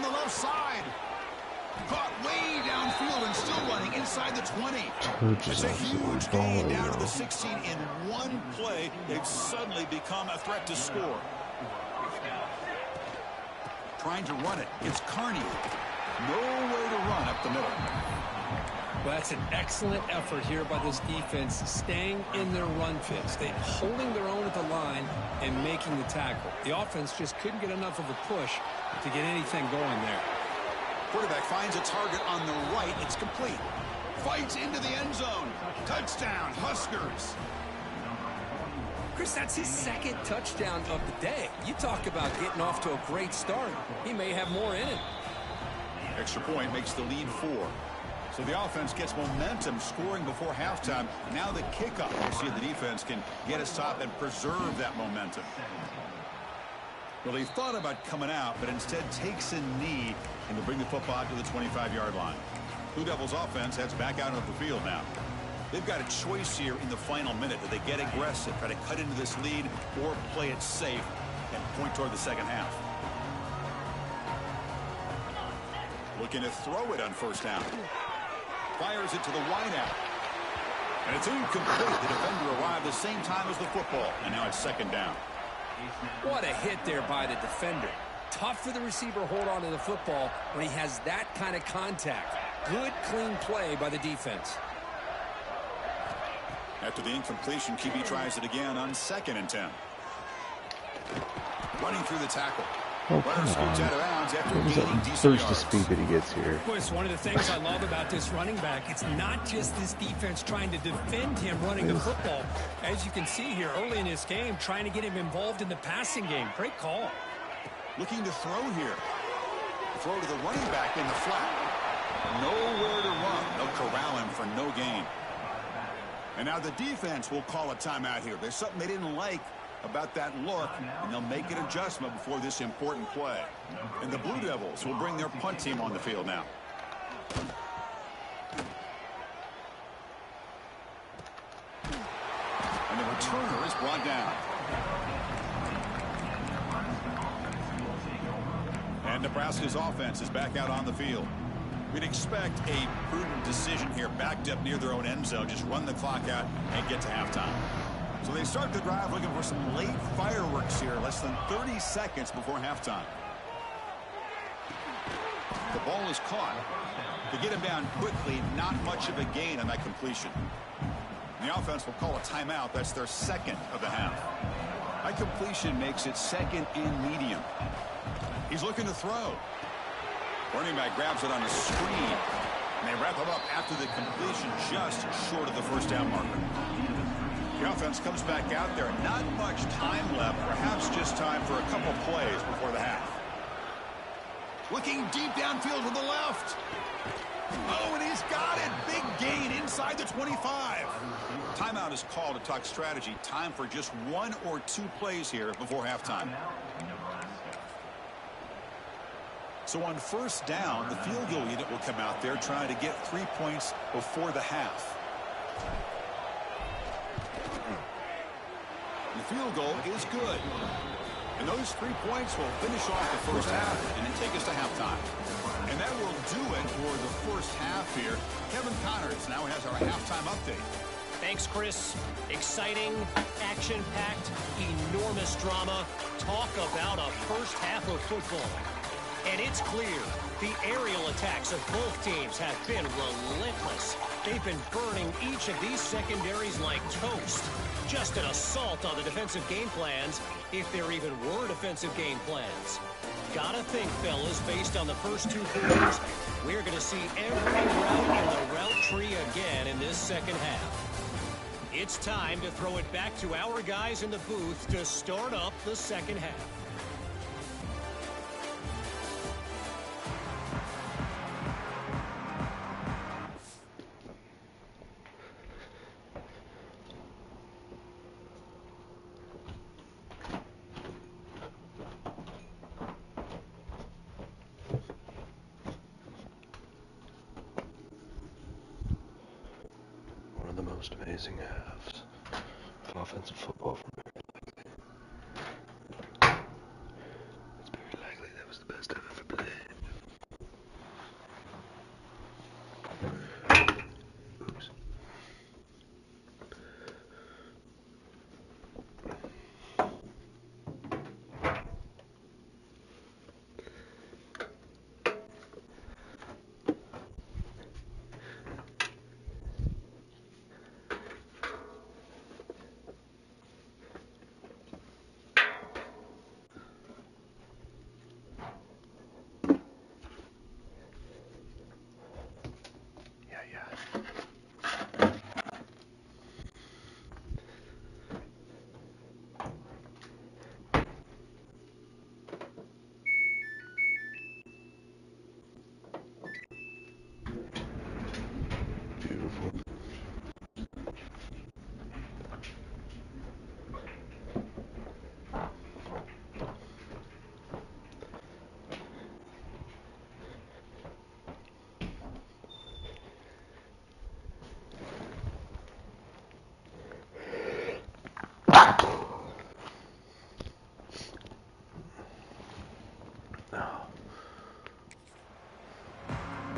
the left side. Caught way downfield and still running inside the 20. It's a huge gain down to the 16 in one play. They've suddenly become a threat to score. Trying to run it. It's Carney. Nowhere to run up the middle. Well, that's an excellent effort here by this defense, staying in their run fits. They're holding their own at the line and making the tackle. The offense just couldn't get enough of a push to get anything going there. Quarterback finds a target on the right. It's complete. Fights into the end zone. Touchdown, Huskers. Chris, that's his second touchdown of the day. You talk about getting off to a great start. He may have more in it. Extra point makes the lead 4. So the offense gets momentum scoring before halftime. Now the kickoff. We'll see if the defense can get a stop and preserve that momentum. Well, he thought about coming out, but instead takes a knee and will bring the football to the 25-yard line. Blue Devils offense heads back out of the field now. They've got a choice here in the final minute. Do they get aggressive, try to cut into this lead, or play it safe and point toward the second half? Looking to throw it on first down. Fires it to the wideout. And it's incomplete. The defender arrived the same time as the football. And now it's second down. What a hit there by the defender. Tough for the receiver to hold on to the football when he has that kind of contact. Good, clean play by the defense. After the incompletion, QB tries it again on 2nd and 10. Running through the tackle. Oh, come on. Thirst to speed that he gets here. Chris, one of the things I love about this running back, it's not just this defense trying to defend him running the football. As you can see here early in this game, trying to get him involved in the passing game. Great call. Looking to throw here. Throw to the running back in the flat. Nowhere to run. They'll corral him for no gain. And now the defense will call a timeout here. There's something they didn't like about that look, and they'll make an adjustment before this important play. And the Blue Devils will bring their punt team on the field now. And the returner is brought down. And Nebraska's offense is back out on the field. We'd expect a prudent decision here, backed up near their own end zone. Just run the clock out and get to halftime. So they start the drive looking for some late fireworks here, less than 30 seconds before halftime. The ball is caught. To get him down quickly, not much of a gain on that completion. The offense will call a timeout. That's their second of the half. That completion makes it second and medium. He's looking to throw. Running back grabs it on the screen. And they wrap him up after the completion, just short of the first down marker. The offense comes back out there. Not much time left. Perhaps just time for a couple plays before the half. Looking deep downfield to the left. Oh, and he's got it. Big gain inside the 25. Timeout is called to talk strategy. Time for just 1 or 2 plays here before halftime. So on first down, the field goal unit will come out there trying to get 3 points before the half. The field goal is good. And those 3 points will finish off the first half and then take us to halftime. And that will do it for the first half here. Kevin Connors now has our halftime update. Thanks, Chris. Exciting, action-packed, enormous drama. Talk about a first half of football. And it's clear the aerial attacks of both teams have been relentless. They've been burning each of these secondaries like toast. Just an assault on the defensive game plans, if there even were defensive game plans. Gotta think, fellas, based on the first 2 quarters, we're going to see every route in the route tree again in this second half. It's time to throw it back to our guys in the booth to start up the second half. Most amazing halves of offensive football from here. It's very likely that was the best I've ever played. Oops. Beautiful.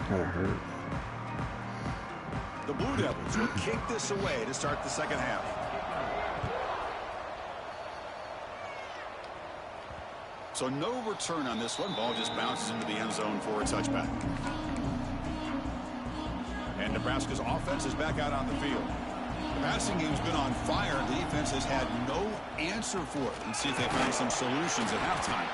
Kinda hurt. The Blue Devils will kick this away to start the second half. So no return on this one. Ball just bounces into the end zone for a touchback. And Nebraska's offense is back out on the field. The passing game's been on fire. The defense has had no answer for it. Let's see if they find some solutions at halftime.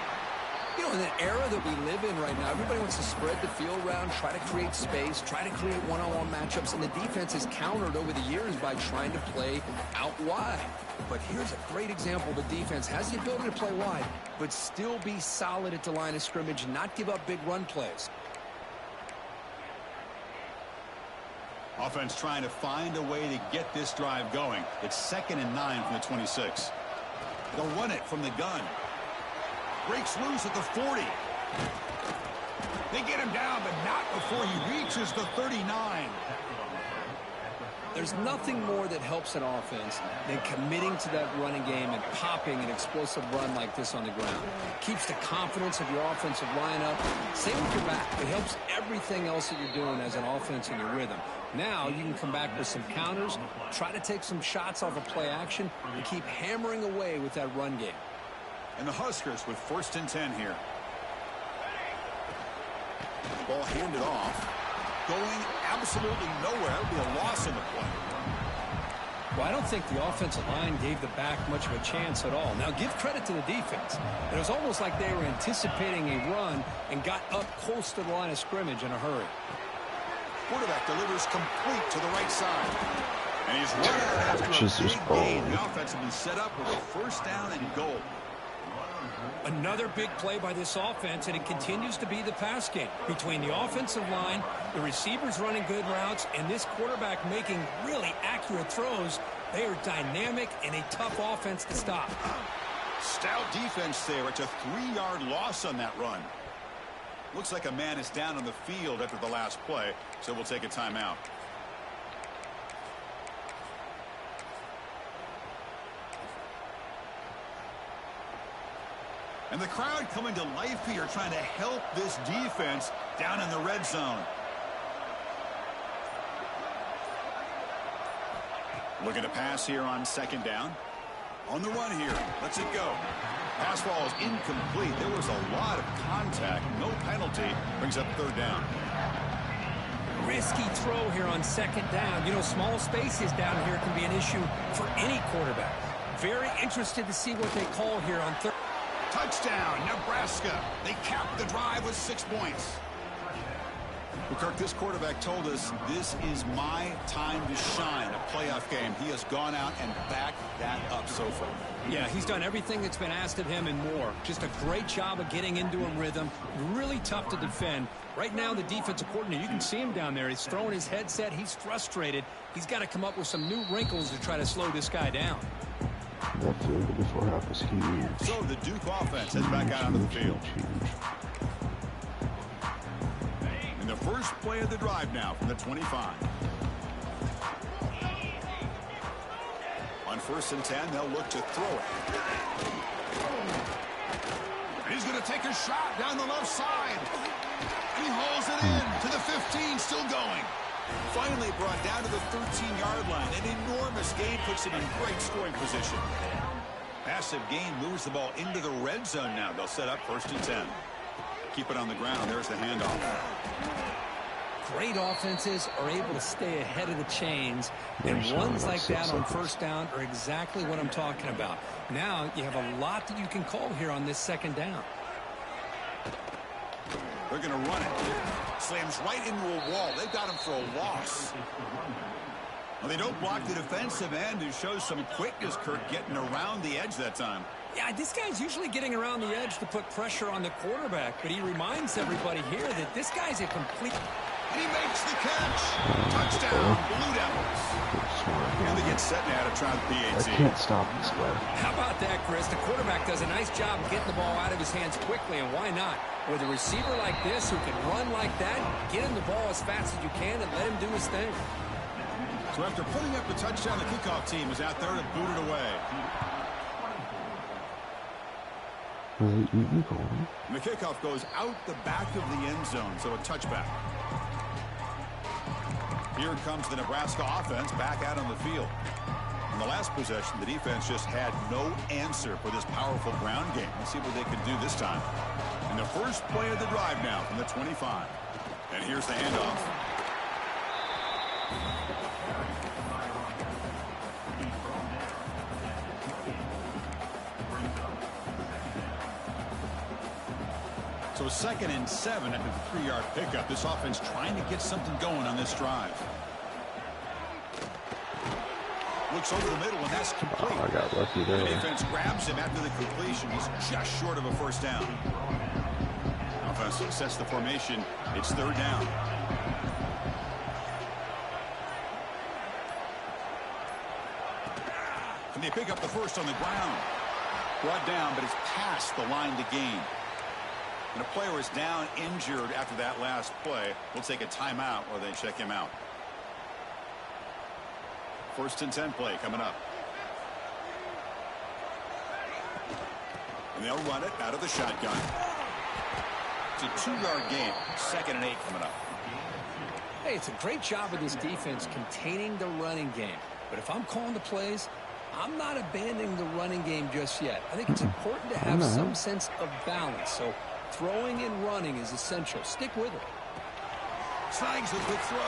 You know, in the era that we live in right now, everybody wants to spread the field around, try to create space, try to create one-on-one matchups, and the defense has countered over the years by trying to play out wide. But here's a great example. The defense has the ability to play wide, but still be solid at the line of scrimmage and not give up big run plays. Offense trying to find a way to get this drive going. It's 2nd and 9 from the 26. They'll run it from the gun. Breaks loose at the 40. They get him down, but not before he reaches the 39. There's nothing more that helps an offense than committing to that running game and popping an explosive run like this on the ground. It keeps the confidence of your offensive line up. Same with your back. It helps everything else that you're doing as an offense in your rhythm. Now you can come back with some counters, try to take some shots off of play action, and keep hammering away with that run game. And the Huskers with 1st and 10 here. Ball handed off. Going absolutely nowhere. It'll be a loss in the play. Well, I don't think the offensive line gave the back much of a chance at all. Now, give credit to the defense. It was almost like they were anticipating a run and got up close to the line of scrimmage in a hurry. Quarterback delivers complete to the right side. And he's running out after a big gain. The offense will be set up with a 1st down and goal. Another big play by this offense, and it continues to be the pass game. Between the offensive line, the receivers running good routes, and this quarterback making really accurate throws, they are dynamic and a tough offense to stop. Stout defense there. It's a 3-yard loss on that run. Looks like a man is down on the field after the last play, so we'll take a timeout. And the crowd coming to life here, trying to help this defense down in the red zone. Looking to pass here on 2nd down. On the run here. Lets it go. Pass ball is incomplete. There was a lot of contact. No penalty. Brings up 3rd down. Risky throw here on 2nd down. You know, small spaces down here can be an issue for any quarterback. Very interested to see what they call here on 3rd. Touchdown, Nebraska. They capped the drive with 6 points. Well, Kirk, this quarterback told us this is my time to shine, a playoff game. He has gone out and backed that up so far. Yeah, he's done everything that's been asked of him and more. Just a great job of getting into a rhythm. Really tough to defend. Right now, the defensive coordinator, you can see him down there. He's throwing his headset. He's frustrated. He's got to come up with some new wrinkles to try to slow this guy down. That field before half was huge. So the Duke offense heads back out onto the field. In the first play of the drive now from the 25. On 1st and 10, they'll look to throw it. And he's going to take a shot down the left side. And he hauls it in to the 15, still going. Finally brought down to the 13-yard line. An enormous gain puts him in great scoring position. Massive gain moves the ball into the red zone now. They'll set up 1st and 10. Keep it on the ground. There's the handoff. Great offenses are able to stay ahead of the chains, and runs like that on 1st down are exactly what I'm talking about. Now you have a lot that you can call here on this 2nd down. They're going to run it. Slams right into a wall. They've got him for a loss. Well, they don't block the defensive end, who shows some quickness, Kirk, getting around the edge that time. Yeah, this guy's usually getting around the edge to put pressure on the quarterback, but he reminds everybody here that this guy's a complete... And he makes the catch. Touchdown, Blue Devils. And they get set now to try the PAT. I can't stop this guy. How about that, Chris? The quarterback does a nice job of getting the ball out of his hands quickly, and why not? With a receiver like this who can run like that, get him the ball as fast as you can and let him do his thing. So after putting up the touchdown, the kickoff team is out there to boot it away. And the kickoff goes out the back of the end zone, so a touchback. Here comes the Nebraska offense back out on the field. In the last possession, the defense just had no answer for this powerful ground game. Let's see what they can do this time. In the first play of the drive now from the 25. And here's the handoff. So 2nd and 7 after the 3-yard pickup. This offense trying to get something going on this drive. Looks over the middle, and that's complete. Oh, I got lucky there. The defense grabs him after the completion. He's just short of a 1st down. Offense sets the formation. It's 3rd down. And they pick up the first on the ground. Brought down, but it's past the line to gain. And a player is down injured after that last play. We'll take a timeout while they check him out. First and 10 play coming up. And they'll run it out of the shotgun. It's a 2-yard gain. 2nd and 8 coming up. Hey, it's a great job of this defense containing the running game. But if I'm calling the plays, I'm not abandoning the running game just yet. I think it's important to have some sense of balance. So throwing and running is essential. Stick with it. Slangs with the throw.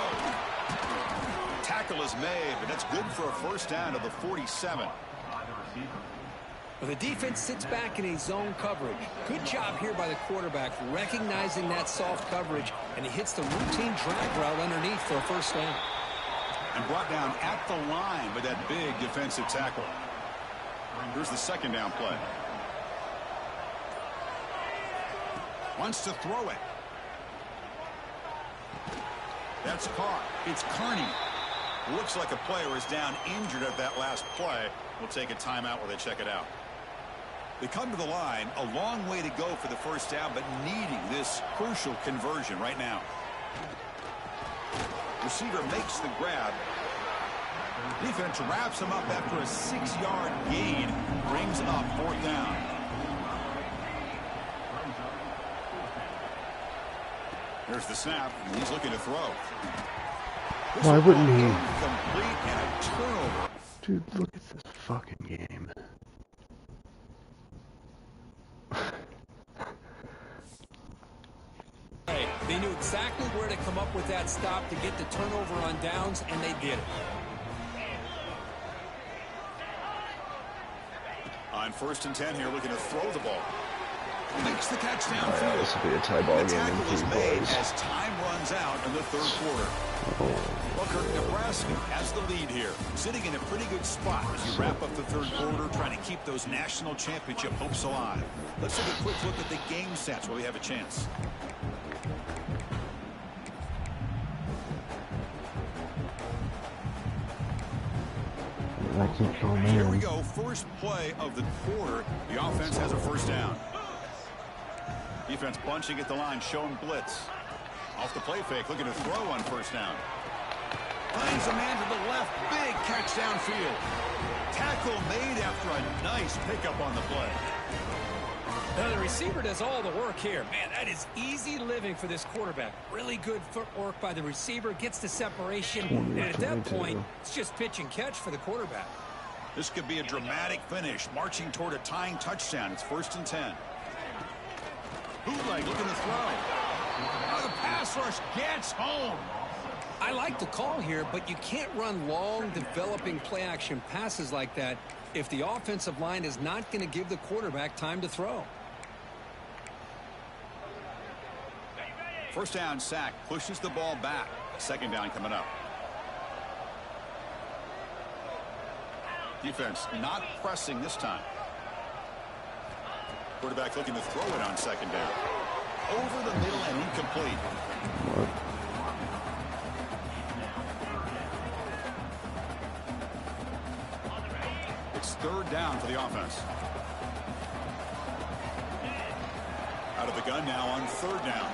Tackle is made, but that's good for a first down to the 47. Well, the defense sits back in a zone coverage. Good job here by the quarterback recognizing that soft coverage, and he hits the routine drag route underneath for a first down. And brought down at the line with that big defensive tackle. Here's the 2nd down play. Wants to throw it. That's caught. It's Kearney. Looks like a player is down injured at that last play. We'll take a timeout while they check it out. They come to the line, a long way to go for the first down, but needing this crucial conversion right now. Receiver makes the grab. Defense wraps him up after a 6-yard gain. Brings up 4th down. There's the snap. He's looking to throw. Why wouldn't he? Complete and a turnover. Dude, look at this fucking game. They knew exactly where to come up with that stop to get the turnover on downs, and they did it. On 1st and 10 here, looking to throw the ball. Makes the catch downfield. This will be a tie ball The game tackle in is 3 made plays. as time runs out in the 3rd quarter. Nebraska has the lead here, sitting in a pretty good spot as you wrap up the 3rd quarter, trying to keep those national championship hopes alive. Let's take a quick look at the game stats while we have a chance. I can't go, Here we man. go. First play of the quarter. The offense has a first down. Defense bunching at the line, showing blitz. Off the play fake, looking to throw on first down. Finds a man to the left. Big catch downfield. Tackle made after a nice pickup on the play. Now the receiver does all the work here. Man, that is easy living for this quarterback. Really good footwork by the receiver. Gets the separation. And at that point, it's just pitch and catch for the quarterback. This could be a dramatic finish, marching toward a tying touchdown. It's 1st and 10. Bootleg looking to throw. Oh, the pass rush gets home. I like the call here, but you can't run long, developing play-action passes like that if the offensive line is not going to give the quarterback time to throw. First down sack, pushes the ball back. 2nd down coming up. Defense not pressing this time. Quarterback looking to throw it on 2nd down. Over the middle and incomplete. It's 3rd down for the offense. Out of the gun now on 3rd down.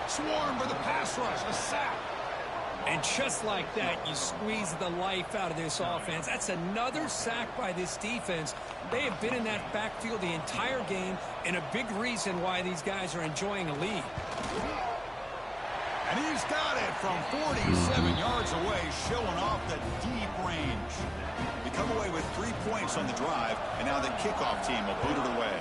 Swarm for the pass rush, a sack. And just like that, you squeeze the life out of this offense. That's another sack by this defense. They have been in that backfield the entire game, and a big reason why these guys are enjoying a lead. And he's got it from 47 yards away, showing off the deep range. They come away with 3 points on the drive, and now the kickoff team will boot it away.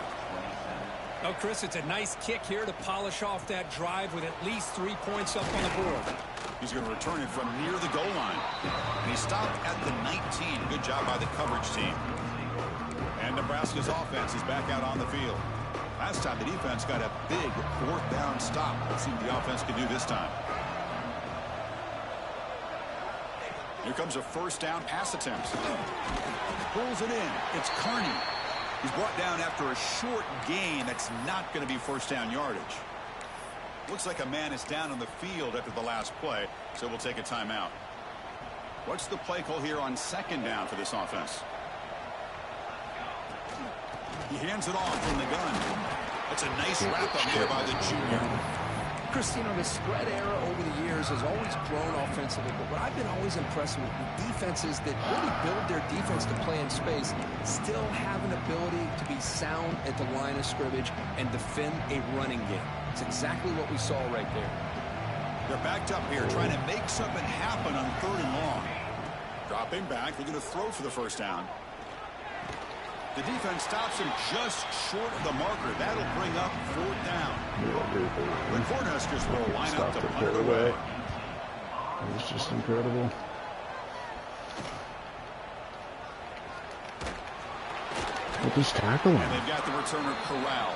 Oh, Chris, it's a nice kick here to polish off that drive with at least 3 points up on the board. He's going to return it from near the goal line. And he stopped at the 19. Good job by the coverage team. And Nebraska's offense is back out on the field. Last time the defense got a big 4th down stop. Let's see what the offense can do this time. Here comes a first down pass attempt. Pulls it in. It's Kearney. He's brought down after a short gain. That's not going to be first down yardage. Looks like a man is down on the field after the last play, so we'll take a timeout. What's the play call here on 2nd down for this offense? He hands it off from the gun. That's a nice wrap up there by the junior. Christine, the spread era over the years has always grown offensively, but what I've been always impressed with defenses that really build their defense to play in space still have an ability to be sound at the line of scrimmage and defend a running game. It's exactly what we saw right there. They're backed up here trying to make something happen on 3rd and long. Dropping back, they're going to throw for the first down. The defense stops him just short of the marker. That'll bring up 4th down. The Cornhuskers will line up to punt it away. It was just incredible. Look, just tackle him. And they've got the returner corralled.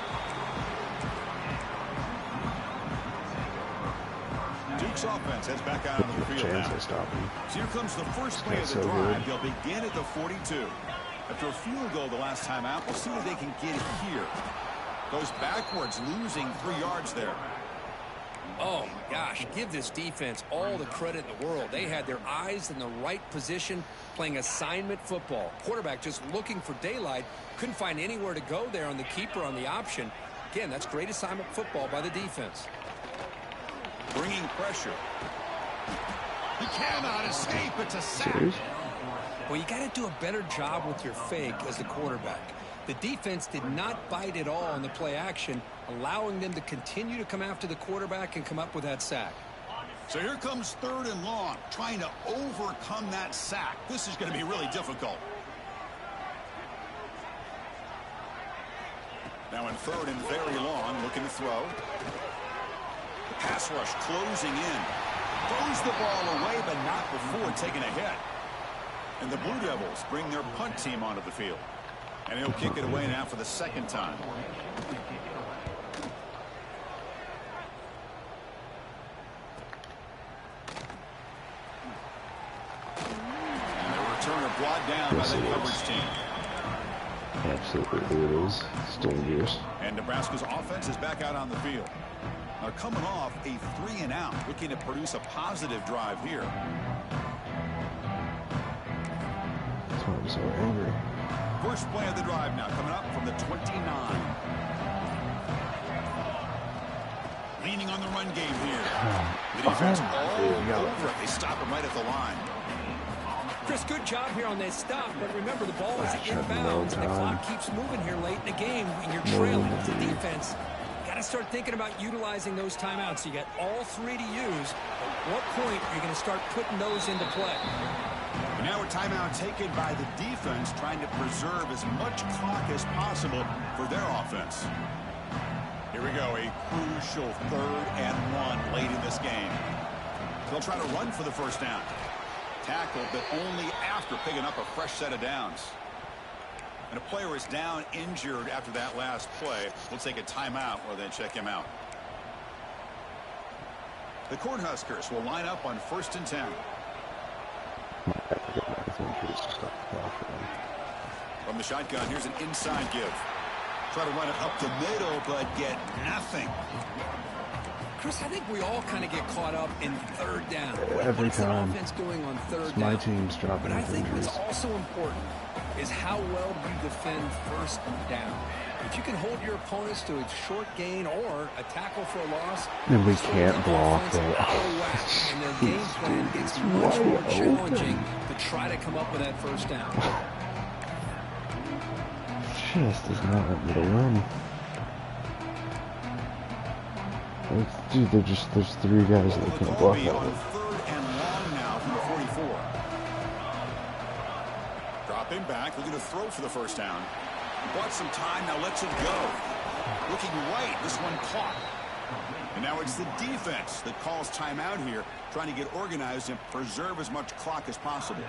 Duke's offense heads back out on the field now. So here comes the first play of the drive. They'll begin at the 42. After a field goal the last time out, we'll see what they can get here. Goes backwards, losing 3 yards there. Oh, my gosh. Give this defense all the credit in the world. They had their eyes in the right position, playing assignment football. Quarterback just looking for daylight. Couldn't find anywhere to go there on the keeper on the option. Again, that's great assignment football by the defense. Bringing pressure. He cannot escape. It's a sack. Well, you got to do a better job with your fake as the quarterback. The defense did not bite at all on the play action, allowing them to continue to come after the quarterback and come up with that sack. So here comes 3rd and long, trying to overcome that sack. This is going to be really difficult. Now in 3rd and very long, looking to throw. The pass rush closing in. Throws the ball away, but not before taking a hit. And the Blue Devils bring their punt team onto the field. And he'll kick it away now for the 2nd time. And the returner brought down by the coverage team. Absolutely it is. It's dangerous. And Nebraska's offense is back out on the field. Now coming off a 3 and out, looking to produce a positive drive here. That's why I'm so angry. First play of the drive now coming up from the 29. Leaning on the run game here. The defense all over it. They stop him right at the line. Chris, good job here on that stop, but remember the ball is inbounds and the clock keeps moving here late in the game and you're trailing with the defense. Got to start thinking about utilizing those timeouts. You got all 3 to use. At what point are you going to start putting those into play? And now a timeout taken by the defense, trying to preserve as much clock as possible for their offense. Here we go, a crucial 3rd and 1 late in this game. They'll try to run for the first down. Tackled, but only after picking up a fresh set of downs. And a player is down injured after that last play. We'll take a timeout while they check him out. The Cornhuskers will line up on 1st and 10. From the shotgun, here's an inside give. Try to run it up the middle, but get nothing. Chris, I think we all kind of get caught up in 3rd down. Every time. What's the offense doing on 3rd down? My team's dropping. But I think what's also important is how well you defend 1st down. If you can hold your opponents to a short gain or a tackle for a loss, and we can't block that. And their game plan gets much more challenging to try to come up with that 1st down. Just does not let me to run. Dude, there's 3 guys that can't block that one. 3rd and long now from the 44. Dropping back, looking to throw for the first down. Bought some time, now lets it go. Looking right, this one caught. And now it's the defense that calls timeout here, trying to get organized and preserve as much clock as possible.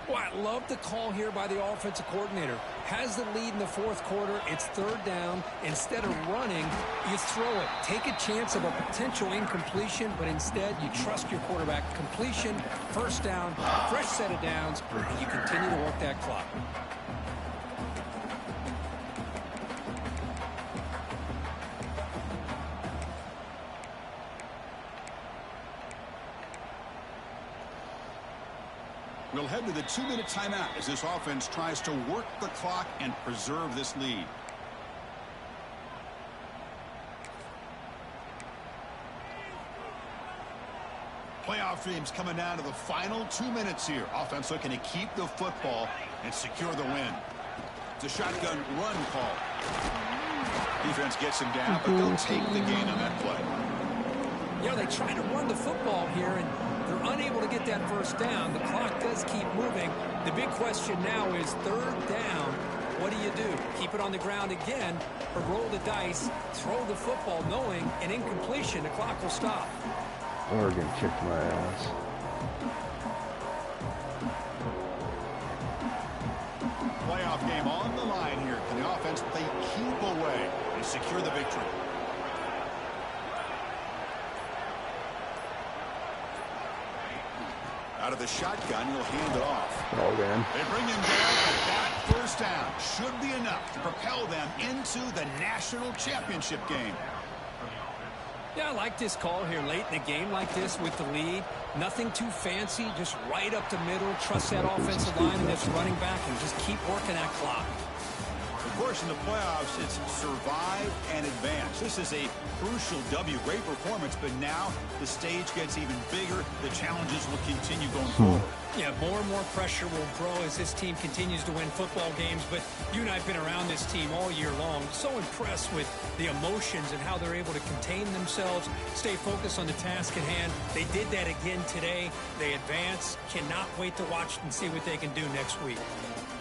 Well, I love the call here by the offensive coordinator. Has the lead in the 4th quarter. It's 3rd down. Instead of running, you throw it. Take a chance of a potential incompletion, but instead you trust your quarterback. Completion, 1st down, fresh set of downs, and you continue to work that clock. We'll head to the 2-minute timeout as this offense tries to work the clock and preserve this lead. Playoff dreams coming down to the final 2 minutes here. Offense looking to keep the football and secure the win. It's a shotgun run call. Defense gets him down, but they'll take the gain on that play. You know, they try to run the football here, and they're unable to get that first down. The clock does keep moving. The big question now is 3rd down. What do you do? Keep it on the ground again, or roll the dice, throw the football, knowing an incompletion, the clock will stop. Oregon kicked my ass. Playoff game on the line here. Can the offense play keep away and secure the victory? Out of the shotgun, he'll hand it off. Oh, man. They bring him down, and that first down should be enough to propel them into the national championship game. Yeah, I like this call here late in the game like this with the lead. Nothing too fancy, just right up the middle. Trust that offensive line and its running back and just keep working that clock. Of course, in the playoffs, it's survive and advance. This is a crucial W. Great performance, but now the stage gets even bigger. The challenges will continue going forward. Yeah, more and more pressure will grow as this team continues to win football games. But you and I have been around this team all year long. So impressed with the emotions and how they're able to contain themselves, stay focused on the task at hand. They did that again today. They advance. Cannot wait to watch and see what they can do next week.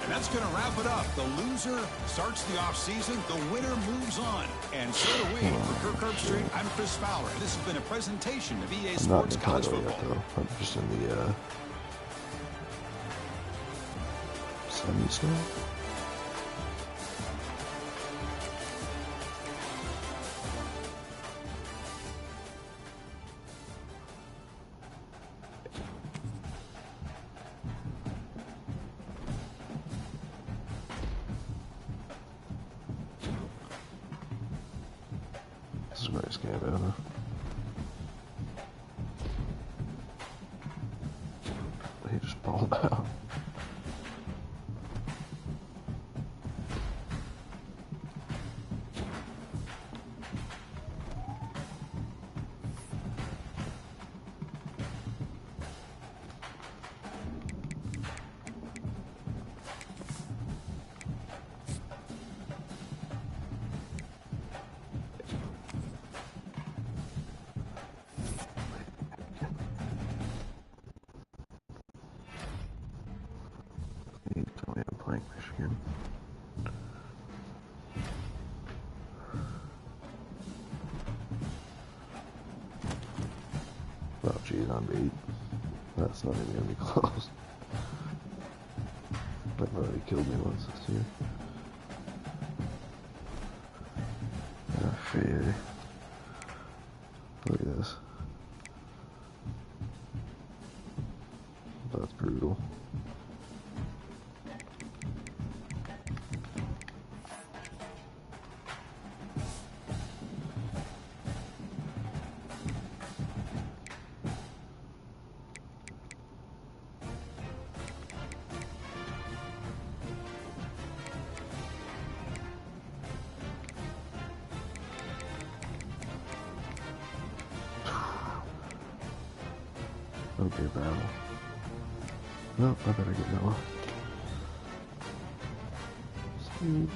And that's going to wrap it up. The loser starts the offseason. The winner moves on. And so do we. For Kirk Herbstreit, I'm Chris Fowler. This has been a presentation of EA Sports College Football. Yet, I'm just in the semis now. This is a nice game, Anna. He just balled out. Michigan. Oh geez, I'm beat. That's not even gonna be close. They've already killed me once this year. Ah, shit. Look at this. That's brutal. Okay, battle. No, I better get Noah. Sweet.